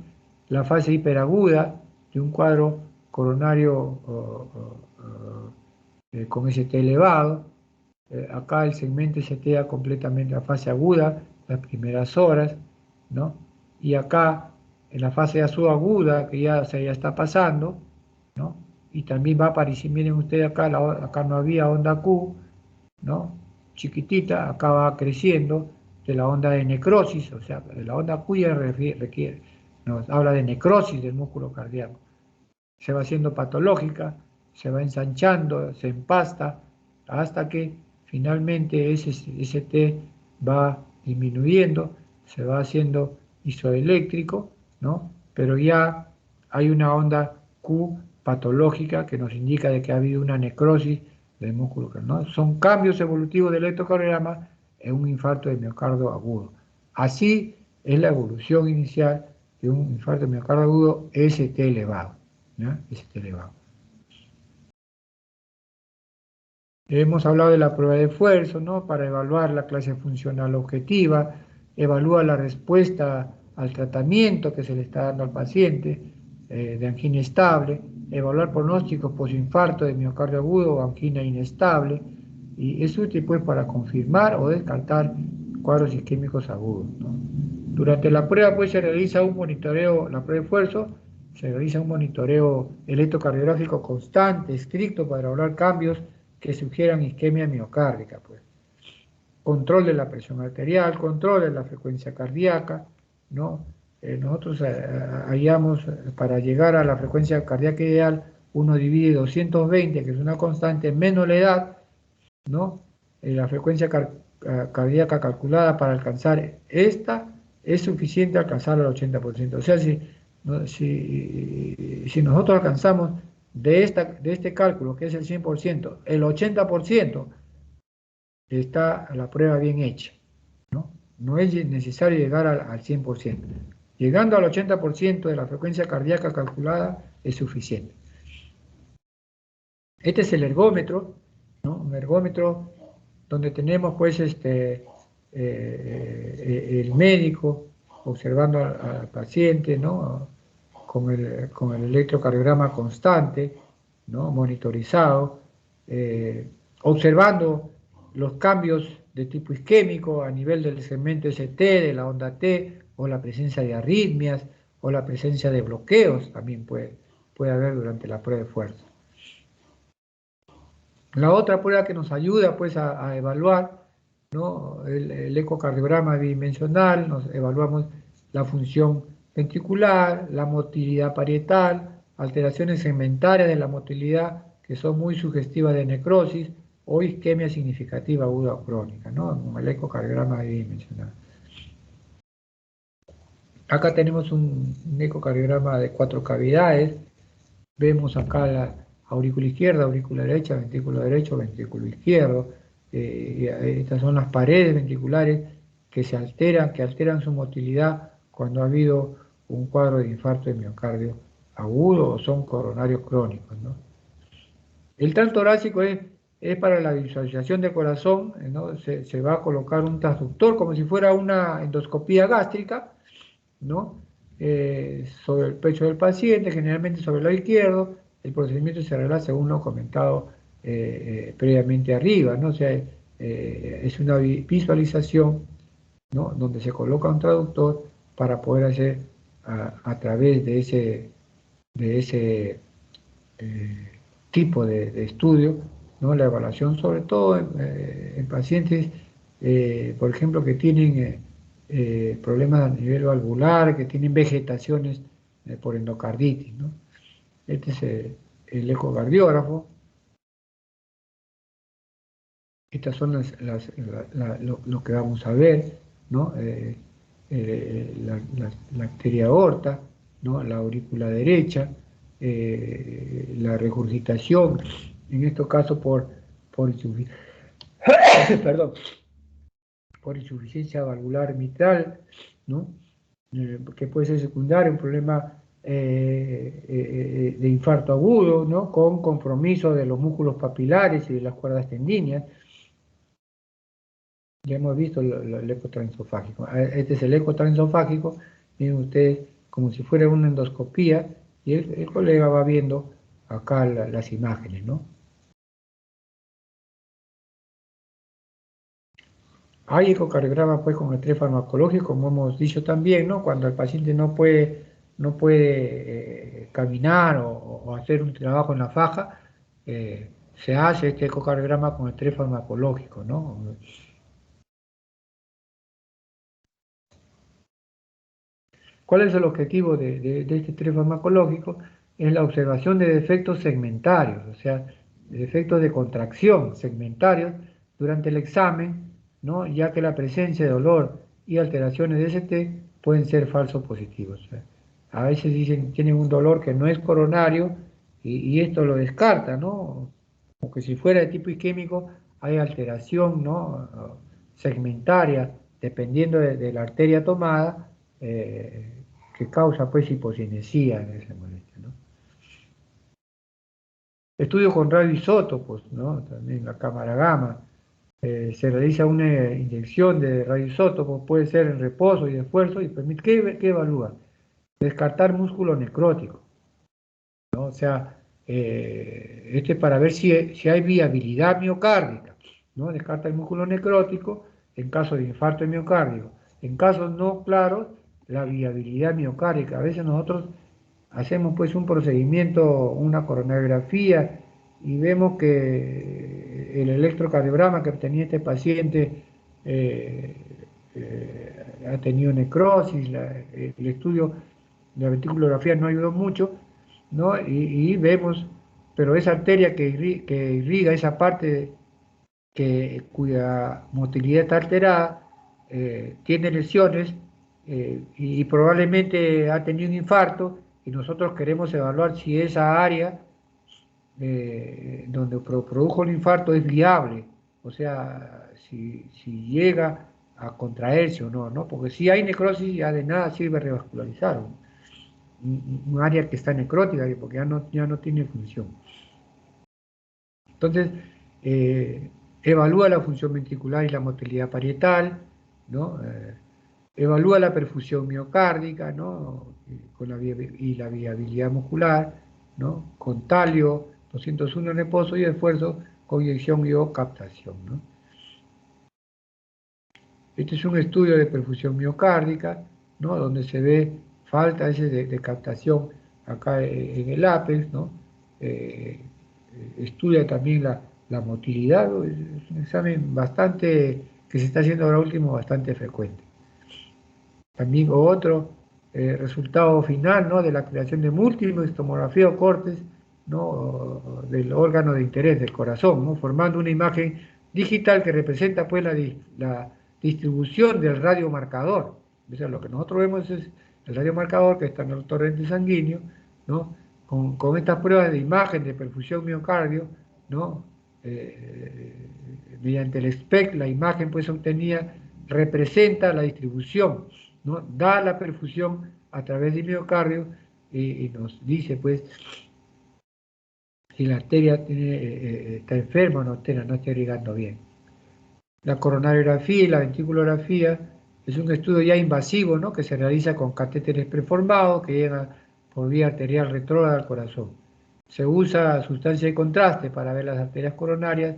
[SPEAKER 1] la fase hiperaguda de un cuadro coronario con ST elevado. Acá el segmento ST da completamente la fase aguda, las primeras horas, ¿no? Y acá en la fase subaguda, que ya está pasando, ¿no? Y también va a aparecer, miren ustedes acá, acá no había onda Q, ¿no? Chiquitita, acá va creciendo de la onda de necrosis, o sea, la onda Q ya nos habla de necrosis del músculo cardíaco. Se va haciendo patológica, se va ensanchando, se empasta, hasta que finalmente ese T va disminuyendo, se va haciendo isoeléctrico, ¿no? Pero ya hay una onda Q patológica que nos indica de que ha habido una necrosis del músculo cardíaco, ¿no? Son cambios evolutivos del electrocardiograma en un infarto de miocardio agudo. Así es la evolución inicial de un infarto de miocardio agudo ST elevado, ¿no? ST elevado. Hemos hablado de la prueba de esfuerzo, ¿no? Para evaluar la clase funcional objetiva, evalúa la respuesta al tratamiento que se le está dando al paciente de angina estable, evaluar pronósticos posinfarto de miocardio agudo o angina inestable, y es útil pues para confirmar o descartar cuadros isquémicos agudos, ¿no? Durante la prueba pues se realiza un monitoreo, la prueba de esfuerzo, se realiza un monitoreo electrocardiográfico constante, estricto, para evaluar cambios que sugieran isquemia miocárdica, pues. Control de la presión arterial, control de la frecuencia cardíaca, ¿no? Nosotros hallamos, para llegar a la frecuencia cardíaca ideal, uno divide 220, que es una constante, menos la edad, ¿no? La frecuencia cardíaca calculada para alcanzar esta es suficiente alcanzar el 80%. O sea, si nosotros alcanzamos de este cálculo, que es el 100%, el 80%, está la prueba bien hecha, ¿no? No es necesario llegar al 100%. Llegando al 80% de la frecuencia cardíaca calculada es suficiente. Este es el ergómetro, ¿no? Un ergómetro donde tenemos pues el médico observando al paciente, ¿no? Con el electrocardiograma constante, ¿no? Monitorizado, observando los cambios de tipo isquémico a nivel del segmento ST, de la onda T, o la presencia de arritmias, o la presencia de bloqueos también puede haber durante la prueba de fuerza. La otra prueba que nos ayuda pues a evaluar, ¿no? El ecocardiograma bidimensional, nos evaluamos la función ventricular, la motilidad parietal, alteraciones segmentarias de la motilidad que son muy sugestivas de necrosis o isquemia significativa aguda o crónica, ¿no? Con el ecocardiograma bidimensional. Acá tenemos un ecocardiograma de 4 cavidades. Vemos acá la aurícula izquierda, aurícula derecha, ventrículo derecho, ventrículo izquierdo. Estas son las paredes ventriculares que alteran su motilidad cuando ha habido un cuadro de infarto de miocardio agudo o son coronarios crónicos, ¿no? El TAN torácico es para la visualización del corazón, ¿no? Se va a colocar un transductor como si fuera una endoscopía gástrica, ¿no? Sobre el pecho del paciente, generalmente sobre el lado izquierdo. El procedimiento se realiza según lo comentado previamente arriba, ¿no? O sea, es una visualización, ¿no? Donde se coloca un traductor para poder hacer a través de ese tipo de estudio, ¿no? La evaluación, sobre todo en pacientes, por ejemplo, que tienen problemas a nivel valvular, que tienen vegetaciones por endocarditis, ¿no? Este es el ecocardiógrafo. Estas son lo que vamos a ver, ¿no? La arteria aorta, ¿no? La aurícula derecha, la regurgitación, en este caso por insuficiencia, perdón, por insuficiencia valvular mitral, ¿no? Que puede ser secundario, un problema de infarto agudo, ¿no? Con compromiso de los músculos papilares y de las cuerdas tendíneas. Ya hemos visto el eco transesofágico. Este es el eco transesofágico. Miren ustedes, como si fuera una endoscopía, y el colega va viendo acá las imágenes, ¿no? Hay ecocardiograma pues con estrés farmacológico, como hemos dicho también, ¿no? Cuando el paciente no puede caminar o hacer un trabajo en la faja, se hace este ecocardiograma con estrés farmacológico, ¿no? ¿Cuál es el objetivo de este estrés farmacológico? Es la observación de defectos segmentarios, o sea, defectos de contracción segmentarios durante el examen, ¿no? Ya que la presencia de dolor y alteraciones de ST pueden ser falsos positivos. O sea, a veces dicen tienen un dolor que no es coronario y esto lo descarta, ¿no? Como que si fuera de tipo isquémico hay alteración, ¿no? Segmentaria, dependiendo de la arteria tomada, que causa pues hipocinesía en esa molestia, ¿no? Estudio con radioisótopos, ¿no? También la cámara gamma. Se realiza una inyección de radioisótopos, puede ser en reposo y esfuerzo, y permite, ¿qué evalúa? Descartar músculo necrótico, ¿no? O sea, Este es para ver si hay viabilidad miocárdica, ¿no? Descarta el músculo necrótico en caso de infarto de miocardio. En casos no claros, la viabilidad miocárdica. A veces nosotros hacemos pues un procedimiento, una coronariografía, y vemos que el electrocardiograma que tenía este paciente ha tenido necrosis, el estudio de la ventriculografía no ayudó mucho, ¿no? Y vemos, pero esa arteria que irriga esa parte cuya motilidad está alterada, tiene lesiones y probablemente ha tenido un infarto, y nosotros queremos evaluar si esa área donde produjo el infarto es viable, o sea, si llega a contraerse o no, ¿no? Porque si hay necrosis ya de nada sirve revascularizar un área que está necrótica, porque ya no tiene función. Entonces, evalúa la función ventricular y la motilidad parietal, ¿no? Evalúa la perfusión miocárdica, ¿no? Y la viabilidad muscular, ¿no? Con talio 201 en reposo y esfuerzo con inyección y o captación, ¿no? Este es un estudio de perfusión miocárdica, ¿no? Donde se ve falta de captación acá en el ápex, ¿no? Estudia también la motilidad, es un examen bastante, que se está haciendo ahora último, bastante frecuente. También otro resultado final, ¿no? De la creación de múltiples tomografía o cortes, ¿no? Del órgano de interés del corazón, ¿no? Formando una imagen digital que representa pues la distribución del radiomarcador. O sea, lo que nosotros vemos es el radiomarcador que está en el torrente sanguíneo, ¿no? Con estas pruebas de imagen de perfusión miocardio, ¿no? Mediante el SPECT, la imagen pues obtenida representa la distribución, ¿no? Da la perfusión a través del miocardio y nos dice pues si la arteria está enferma o no está irrigando bien. La coronariografía y la ventriculografía es un estudio ya invasivo, ¿no? Que se realiza con catéteres preformados que llegan por vía arterial retrógrada al corazón. Se usa sustancia de contraste para ver las arterias coronarias,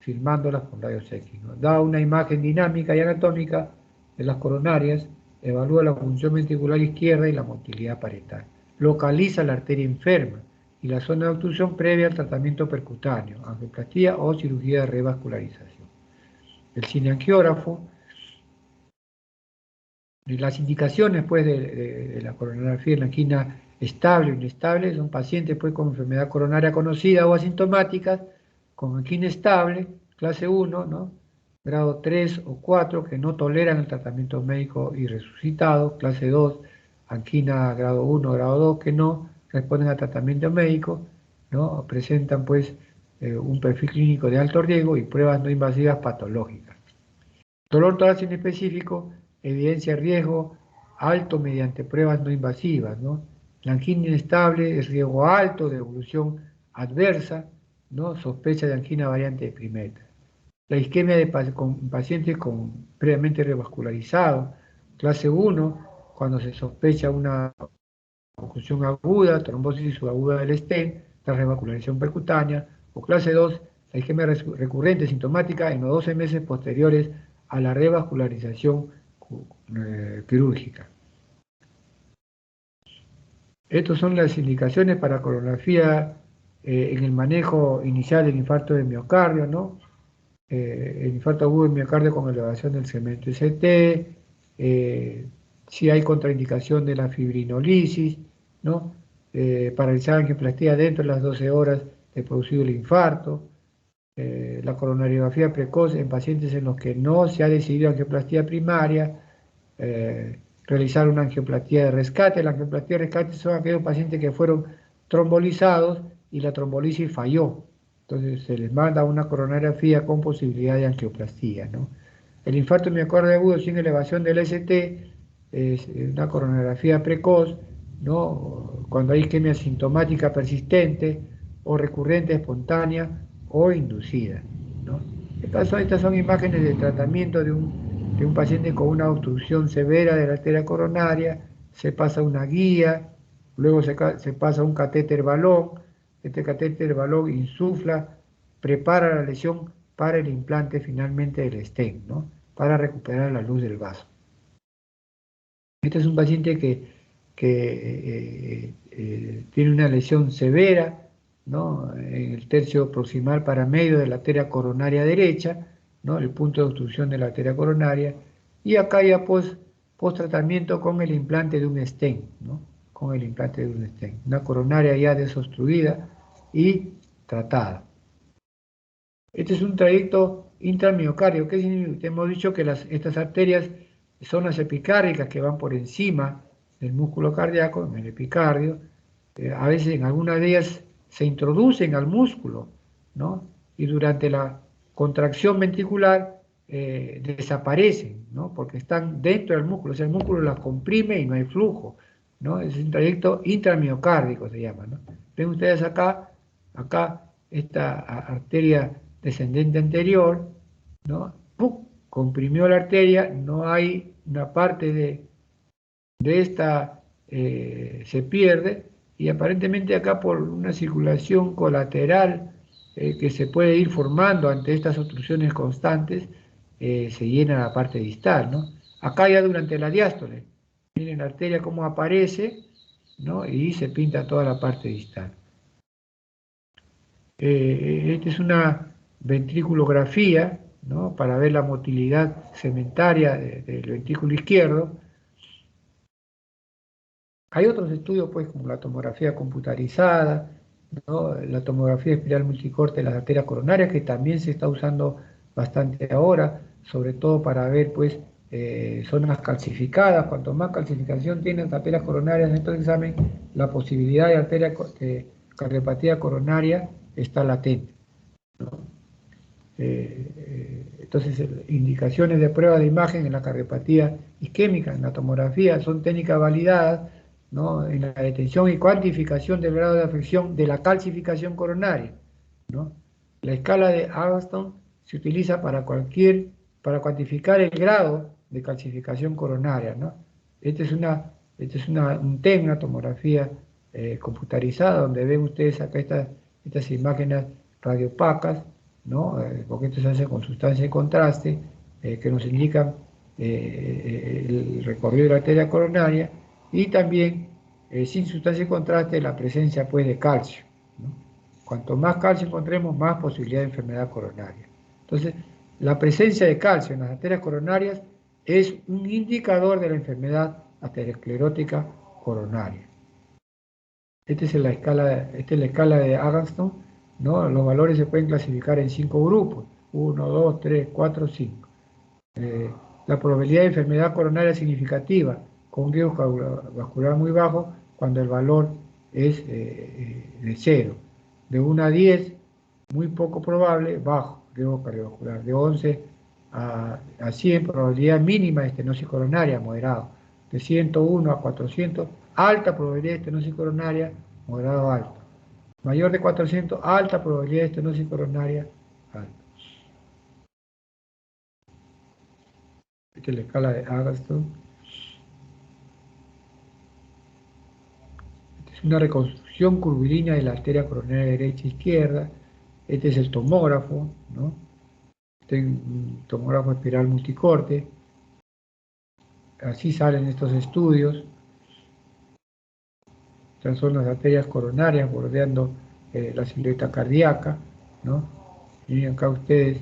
[SPEAKER 1] filmándolas con rayos X, ¿no? Da una imagen dinámica y anatómica de las coronarias, evalúa la función ventricular izquierda y la motilidad parietal. Localiza la arteria enferma y la zona de obstrucción previa al tratamiento percutáneo, angioplastía o cirugía de revascularización. El cineangiógrafo, las indicaciones pues, de la coronariografía en la angina estable o inestable son pacientes pues, con enfermedad coronaria conocida o asintomáticas, con angina estable, clase 1, ¿no? Grado 3 o 4, que no toleran el tratamiento médico y resucitado, clase 2, angina grado 1, grado 2, que no responden al tratamiento médico, ¿no? Presentan pues un perfil clínico de alto riesgo y pruebas no invasivas patológicas. Dolor torácico específico, evidencia riesgo alto mediante pruebas no invasivas, ¿no? La angina inestable es riesgo alto de evolución adversa, ¿no? Sospecha de angina variante de Primeta. La isquemia con pacientes previamente revascularizados, clase 1, cuando se sospecha una oclusión aguda, trombosis subaguda del stent, tras revascularización percutánea, o clase 2, la isquemia recurrente sintomática en los 12 meses posteriores a la revascularización quirúrgica. Estas son las indicaciones para coronografía en el manejo inicial del infarto de miocardio, ¿no? El infarto agudo de miocardio con elevación del segmento ST, si hay contraindicación de la fibrinolisis, ¿no? Para realizar angioplastía dentro de las 12 horas de producido el infarto, la coronariografía precoz en pacientes en los que no se ha decidido angioplastía primaria, realizar una angioplastía de rescate. La angioplastía de rescate son aquellos pacientes que fueron trombolizados y la trombolisis falló. Entonces se les manda una coronariografía con posibilidad de angioplastía, ¿no? El infarto miocardio agudo sin elevación del ST es una coronariografía precoz, ¿no? Cuando hay isquemia sintomática persistente o recurrente, espontánea o inducida, ¿no? Estas son imágenes de tratamiento de un paciente con una obstrucción severa de la arteria coronaria, se pasa una guía, luego se pasa un catéter balón, este catéter de balón insufla, prepara la lesión para el implante finalmente del stent, ¿no? Para recuperar la luz del vaso. Este es un paciente que tiene una lesión severa, ¿no? En el tercio proximal para medio de la arteria coronaria derecha, ¿no? El punto de obstrucción de la arteria coronaria, y acá ya post tratamiento con el implante de un stent, ¿no? Con el implante de un stent, una coronaria ya desobstruida y tratada. Este es un trayecto intramiocardio. ¿Qué significa? Hemos dicho que estas arterias son las epicárdicas que van por encima del músculo cardíaco, en el epicardio. A veces en algunas de ellas se introducen al músculo, ¿no? Y durante la contracción ventricular desaparecen, ¿no? Porque están dentro del músculo, o sea, el músculo las comprime y no hay flujo, ¿no? Es un trayecto intramiocárdico, se llama, ¿no? Ven ustedes acá esta arteria descendente anterior, ¿no? ¡Pum! Comprimió la arteria, no hay una parte de esta se pierde, y aparentemente acá por una circulación colateral que se puede ir formando ante estas obstrucciones constantes, se llena la parte distal, ¿no? Acá ya durante la diástole, miren la arteria cómo aparece, ¿no? Y se pinta toda la parte distal. Esta es una ventriculografía, ¿no? Para ver la motilidad segmentaria del ventrículo izquierdo. Hay otros estudios, pues, como la tomografía computarizada, ¿no? La tomografía espiral multicorte de las arterias coronarias, que también se está usando bastante ahora, sobre todo para ver, pues, zonas calcificadas. Cuanto más calcificación tienen las arterias coronarias en estos exámenes, la posibilidad de cardiopatía coronaria está latente, ¿no? Entonces, indicaciones de prueba de imagen en la cardiopatía isquémica, en la tomografía, son técnicas validadas, ¿no? En la detención y cuantificación del grado de afección de la calcificación coronaria, ¿no? La escala de Agatston se utiliza para cuantificar el grado de calcificación coronaria, ¿no? Esta es una tomografía computarizada, donde ven ustedes acá estas imágenes radiopacas, ¿no? Porque esto se hace con sustancia de contraste, que nos indican el recorrido de la arteria coronaria, y también sin sustancia de contraste la presencia, pues, de calcio, ¿no? Cuanto más calcio encontremos, más posibilidad de enfermedad coronaria. Entonces, la presencia de calcio en las arterias coronarias es un indicador de la enfermedad aterosclerótica coronaria. Esta es la escala de Agatston, ¿no? Los valores se pueden clasificar en 5 grupos: 1, 2, 3, 4, 5. La probabilidad de enfermedad coronaria significativa, con un riesgo vascular muy bajo, cuando el valor es de 0. De 1 a 10, muy poco probable, bajo riesgo cardiovascular. De 11 a 100, probabilidad mínima de estenosis coronaria, moderado. De 101 a 400, alta probabilidad de estenosis coronaria, moderado alto. Mayor de 400, alta probabilidad de estenosis coronaria, alta. Esta es la escala de Agatston. Esta es una reconstrucción curvilínea de la arteria coronaria derecha e izquierda. Este es el tomógrafo, ¿no? Este es un tomógrafo espiral multicorte. Así salen estos estudios. Estas son las arterias coronarias bordeando la silueta cardíaca, ¿no? Miren acá ustedes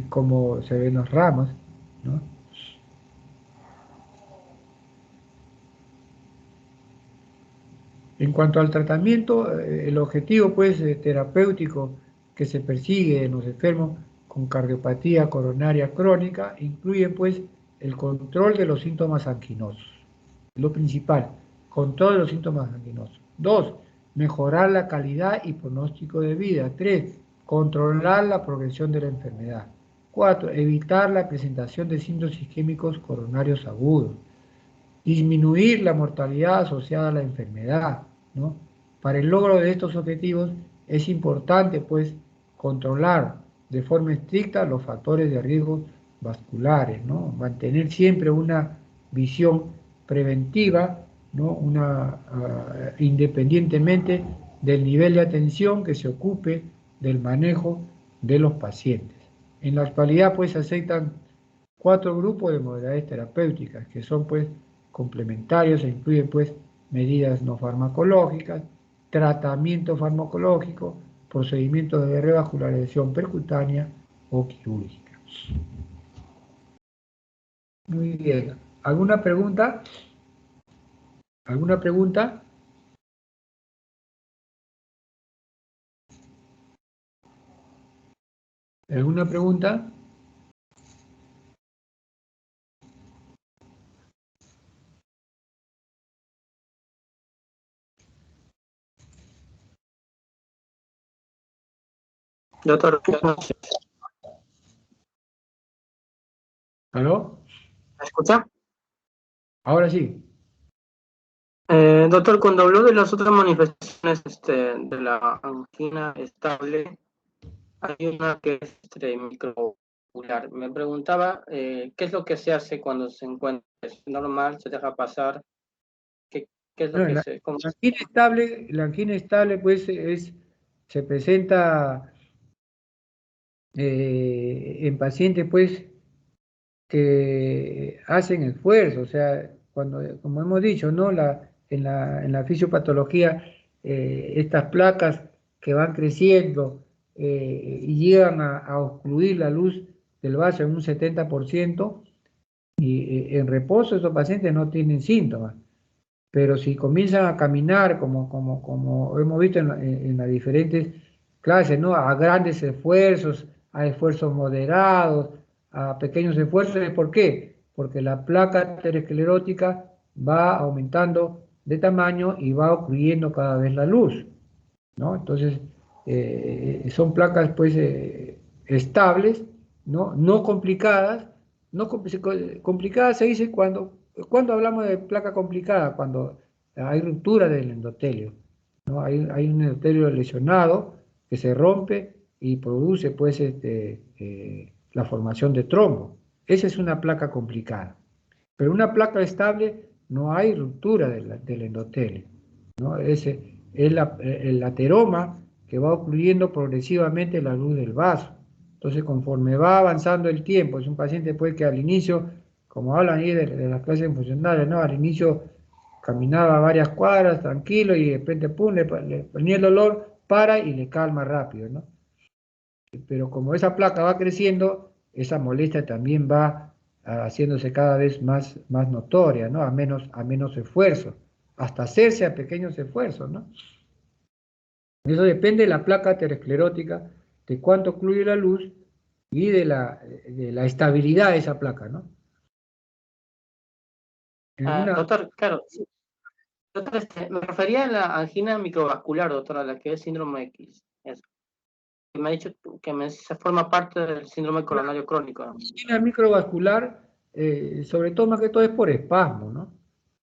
[SPEAKER 1] cómo se ven las ramas, ¿no? En cuanto al tratamiento, el objetivo, pues, terapéutico que se persigue en los enfermos con cardiopatía coronaria crónica incluye, pues, el control de los síntomas anquinosos. Lo principal, control de los síntomas anquinosos. 2, mejorar la calidad y pronóstico de vida. 3, controlar la progresión de la enfermedad. 4, evitar la presentación de síntomas isquémicos coronarios agudos. Disminuir la mortalidad asociada a la enfermedad, ¿no? Para el logro de estos objetivos es importante, pues, controlar de forma estricta los factores de riesgo vasculares, ¿no? Mantener siempre una visión preventiva, ¿no? Independientemente del nivel de atención que se ocupe del manejo de los pacientes. En la actualidad, pues, se aceptan 4 grupos de modalidades terapéuticas que son, pues, complementarios e incluyen, pues, medidas no farmacológicas, tratamiento farmacológico, procedimientos de revascularización percutánea o quirúrgica. Muy bien. ¿Alguna pregunta? ¿Alguna pregunta? ¿Alguna pregunta?
[SPEAKER 2] Doctor,
[SPEAKER 1] ¿Aló?
[SPEAKER 2] ¿me escucha?
[SPEAKER 1] Ahora sí.
[SPEAKER 2] Doctor, cuando habló de las otras manifestaciones de la angina estable, hay una que es microvascular. Me preguntaba qué es lo que se hace cuando se encuentra. ¿Es normal? ¿Se deja pasar? ¿Qué es lo
[SPEAKER 1] Bueno,
[SPEAKER 2] que
[SPEAKER 1] la,
[SPEAKER 2] se...? ¿Cómo
[SPEAKER 1] la angina estable, pues, se presenta en pacientes, pues, que hacen esfuerzo, o sea, cuando, como hemos dicho, ¿no? En la fisiopatología, estas placas que van creciendo y llegan a obstruir la luz del vaso en un 70%, y en reposo esos pacientes no tienen síntomas. Pero si comienzan a caminar, como hemos visto en las diferentes clases, ¿no? A grandes esfuerzos, a esfuerzos moderados, a pequeños esfuerzos, ¿por qué? Porque la placa aterosclerótica va aumentando de tamaño y va ocluyendo cada vez la luz, ¿no? Entonces, son placas, pues, estables, ¿no? No complicadas. No complicadas se dice cuando hablamos de placa complicada, cuando hay ruptura del endotelio, ¿no? Hay un endotelio lesionado que se rompe y produce, pues, la formación de trombo. Esa es una placa complicada. Pero una placa estable no hay ruptura del endotelio, ¿no? Ese es el ateroma que va ocluyendo progresivamente la luz del vaso. Entonces, conforme va avanzando el tiempo, es un paciente, pues, que al inicio, como hablan ahí de las clases funcionales, ¿no? Al inicio caminaba varias cuadras tranquilo y de repente, pum, le ponía el dolor, para y le calma rápido, ¿no? Pero como esa placa va creciendo, esa molestia también va haciéndose cada vez más notoria, ¿no? A menos esfuerzo, hasta hacerse a pequeños esfuerzos, ¿no? Eso depende de la placa aterosclerótica, de cuánto ocluye la luz y de la estabilidad de esa placa, ¿no?
[SPEAKER 2] Doctor, claro, sí. Doctor, me refería a la angina microvascular, doctora, la que es síndrome X. Eso. Me ha dicho que se forma parte del síndrome coronario crónico, ¿no?
[SPEAKER 1] angina microvascular, sobre todo, más que todo, es por espasmo, ¿no?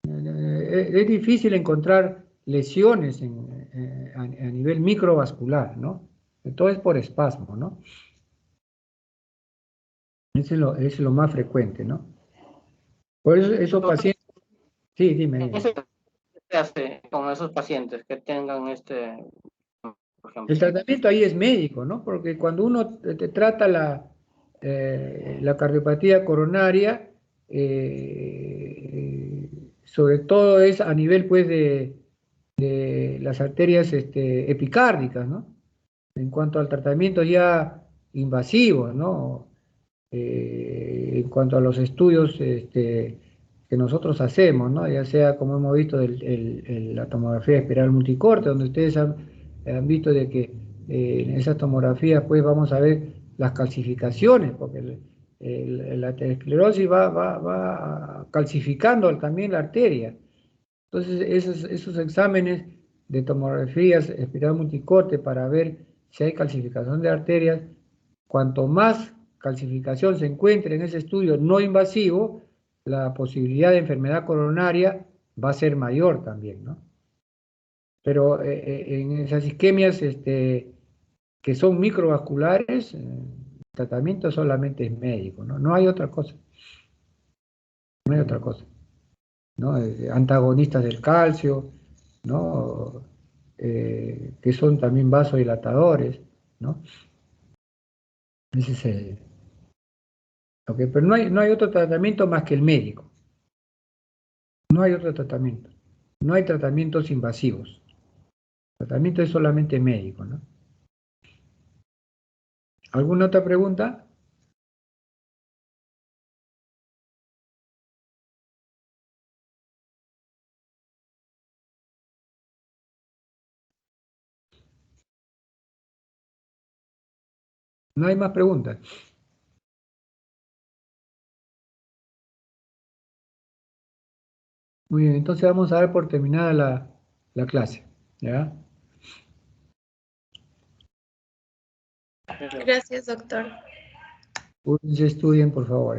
[SPEAKER 1] Es difícil encontrar lesiones a nivel microvascular, ¿no? Todo es por espasmo, ¿no? Es lo más frecuente, ¿no? Por eso esos
[SPEAKER 2] Doctor,
[SPEAKER 1] pacientes... Sí, dime.
[SPEAKER 2] ¿eso se hace con esos pacientes que tengan por
[SPEAKER 1] El
[SPEAKER 2] ejemplo?
[SPEAKER 1] tratamiento ahí es médico, ¿no? Porque cuando uno te trata la cardiopatía coronaria, sobre todo es a nivel, pues, de las arterias epicárdicas, ¿no? En cuanto al tratamiento ya invasivo, ¿no? En cuanto a los estudios que nosotros hacemos, ¿no? Ya sea, como hemos visto, la tomografía espiral multicorte, donde ustedes han visto de que en esas tomografías, pues, vamos a ver las calcificaciones, porque la aterosclerosis va calcificando también la arteria. Entonces, esos exámenes de tomografías espiral multicorte para ver si hay calcificación de arterias, cuanto más calcificación se encuentre en ese estudio no invasivo, la posibilidad de enfermedad coronaria va a ser mayor también, ¿no? Pero en esas isquemias que son microvasculares, el tratamiento solamente es médico, ¿no? No hay otra cosa. No hay otra cosa, ¿no? Antagonistas del calcio, ¿no? que son también vasodilatadores, ¿no? Ese es el... Okay, pero no hay otro tratamiento más que el médico. No hay otro tratamiento. No hay tratamientos invasivos. El tratamiento es solamente médico, ¿no? ¿Alguna otra pregunta? No hay más preguntas. Muy bien, entonces vamos a dar por terminada la clase, ¿ya?
[SPEAKER 3] Gracias, doctor.
[SPEAKER 1] Estudien, por favor, ¿eh?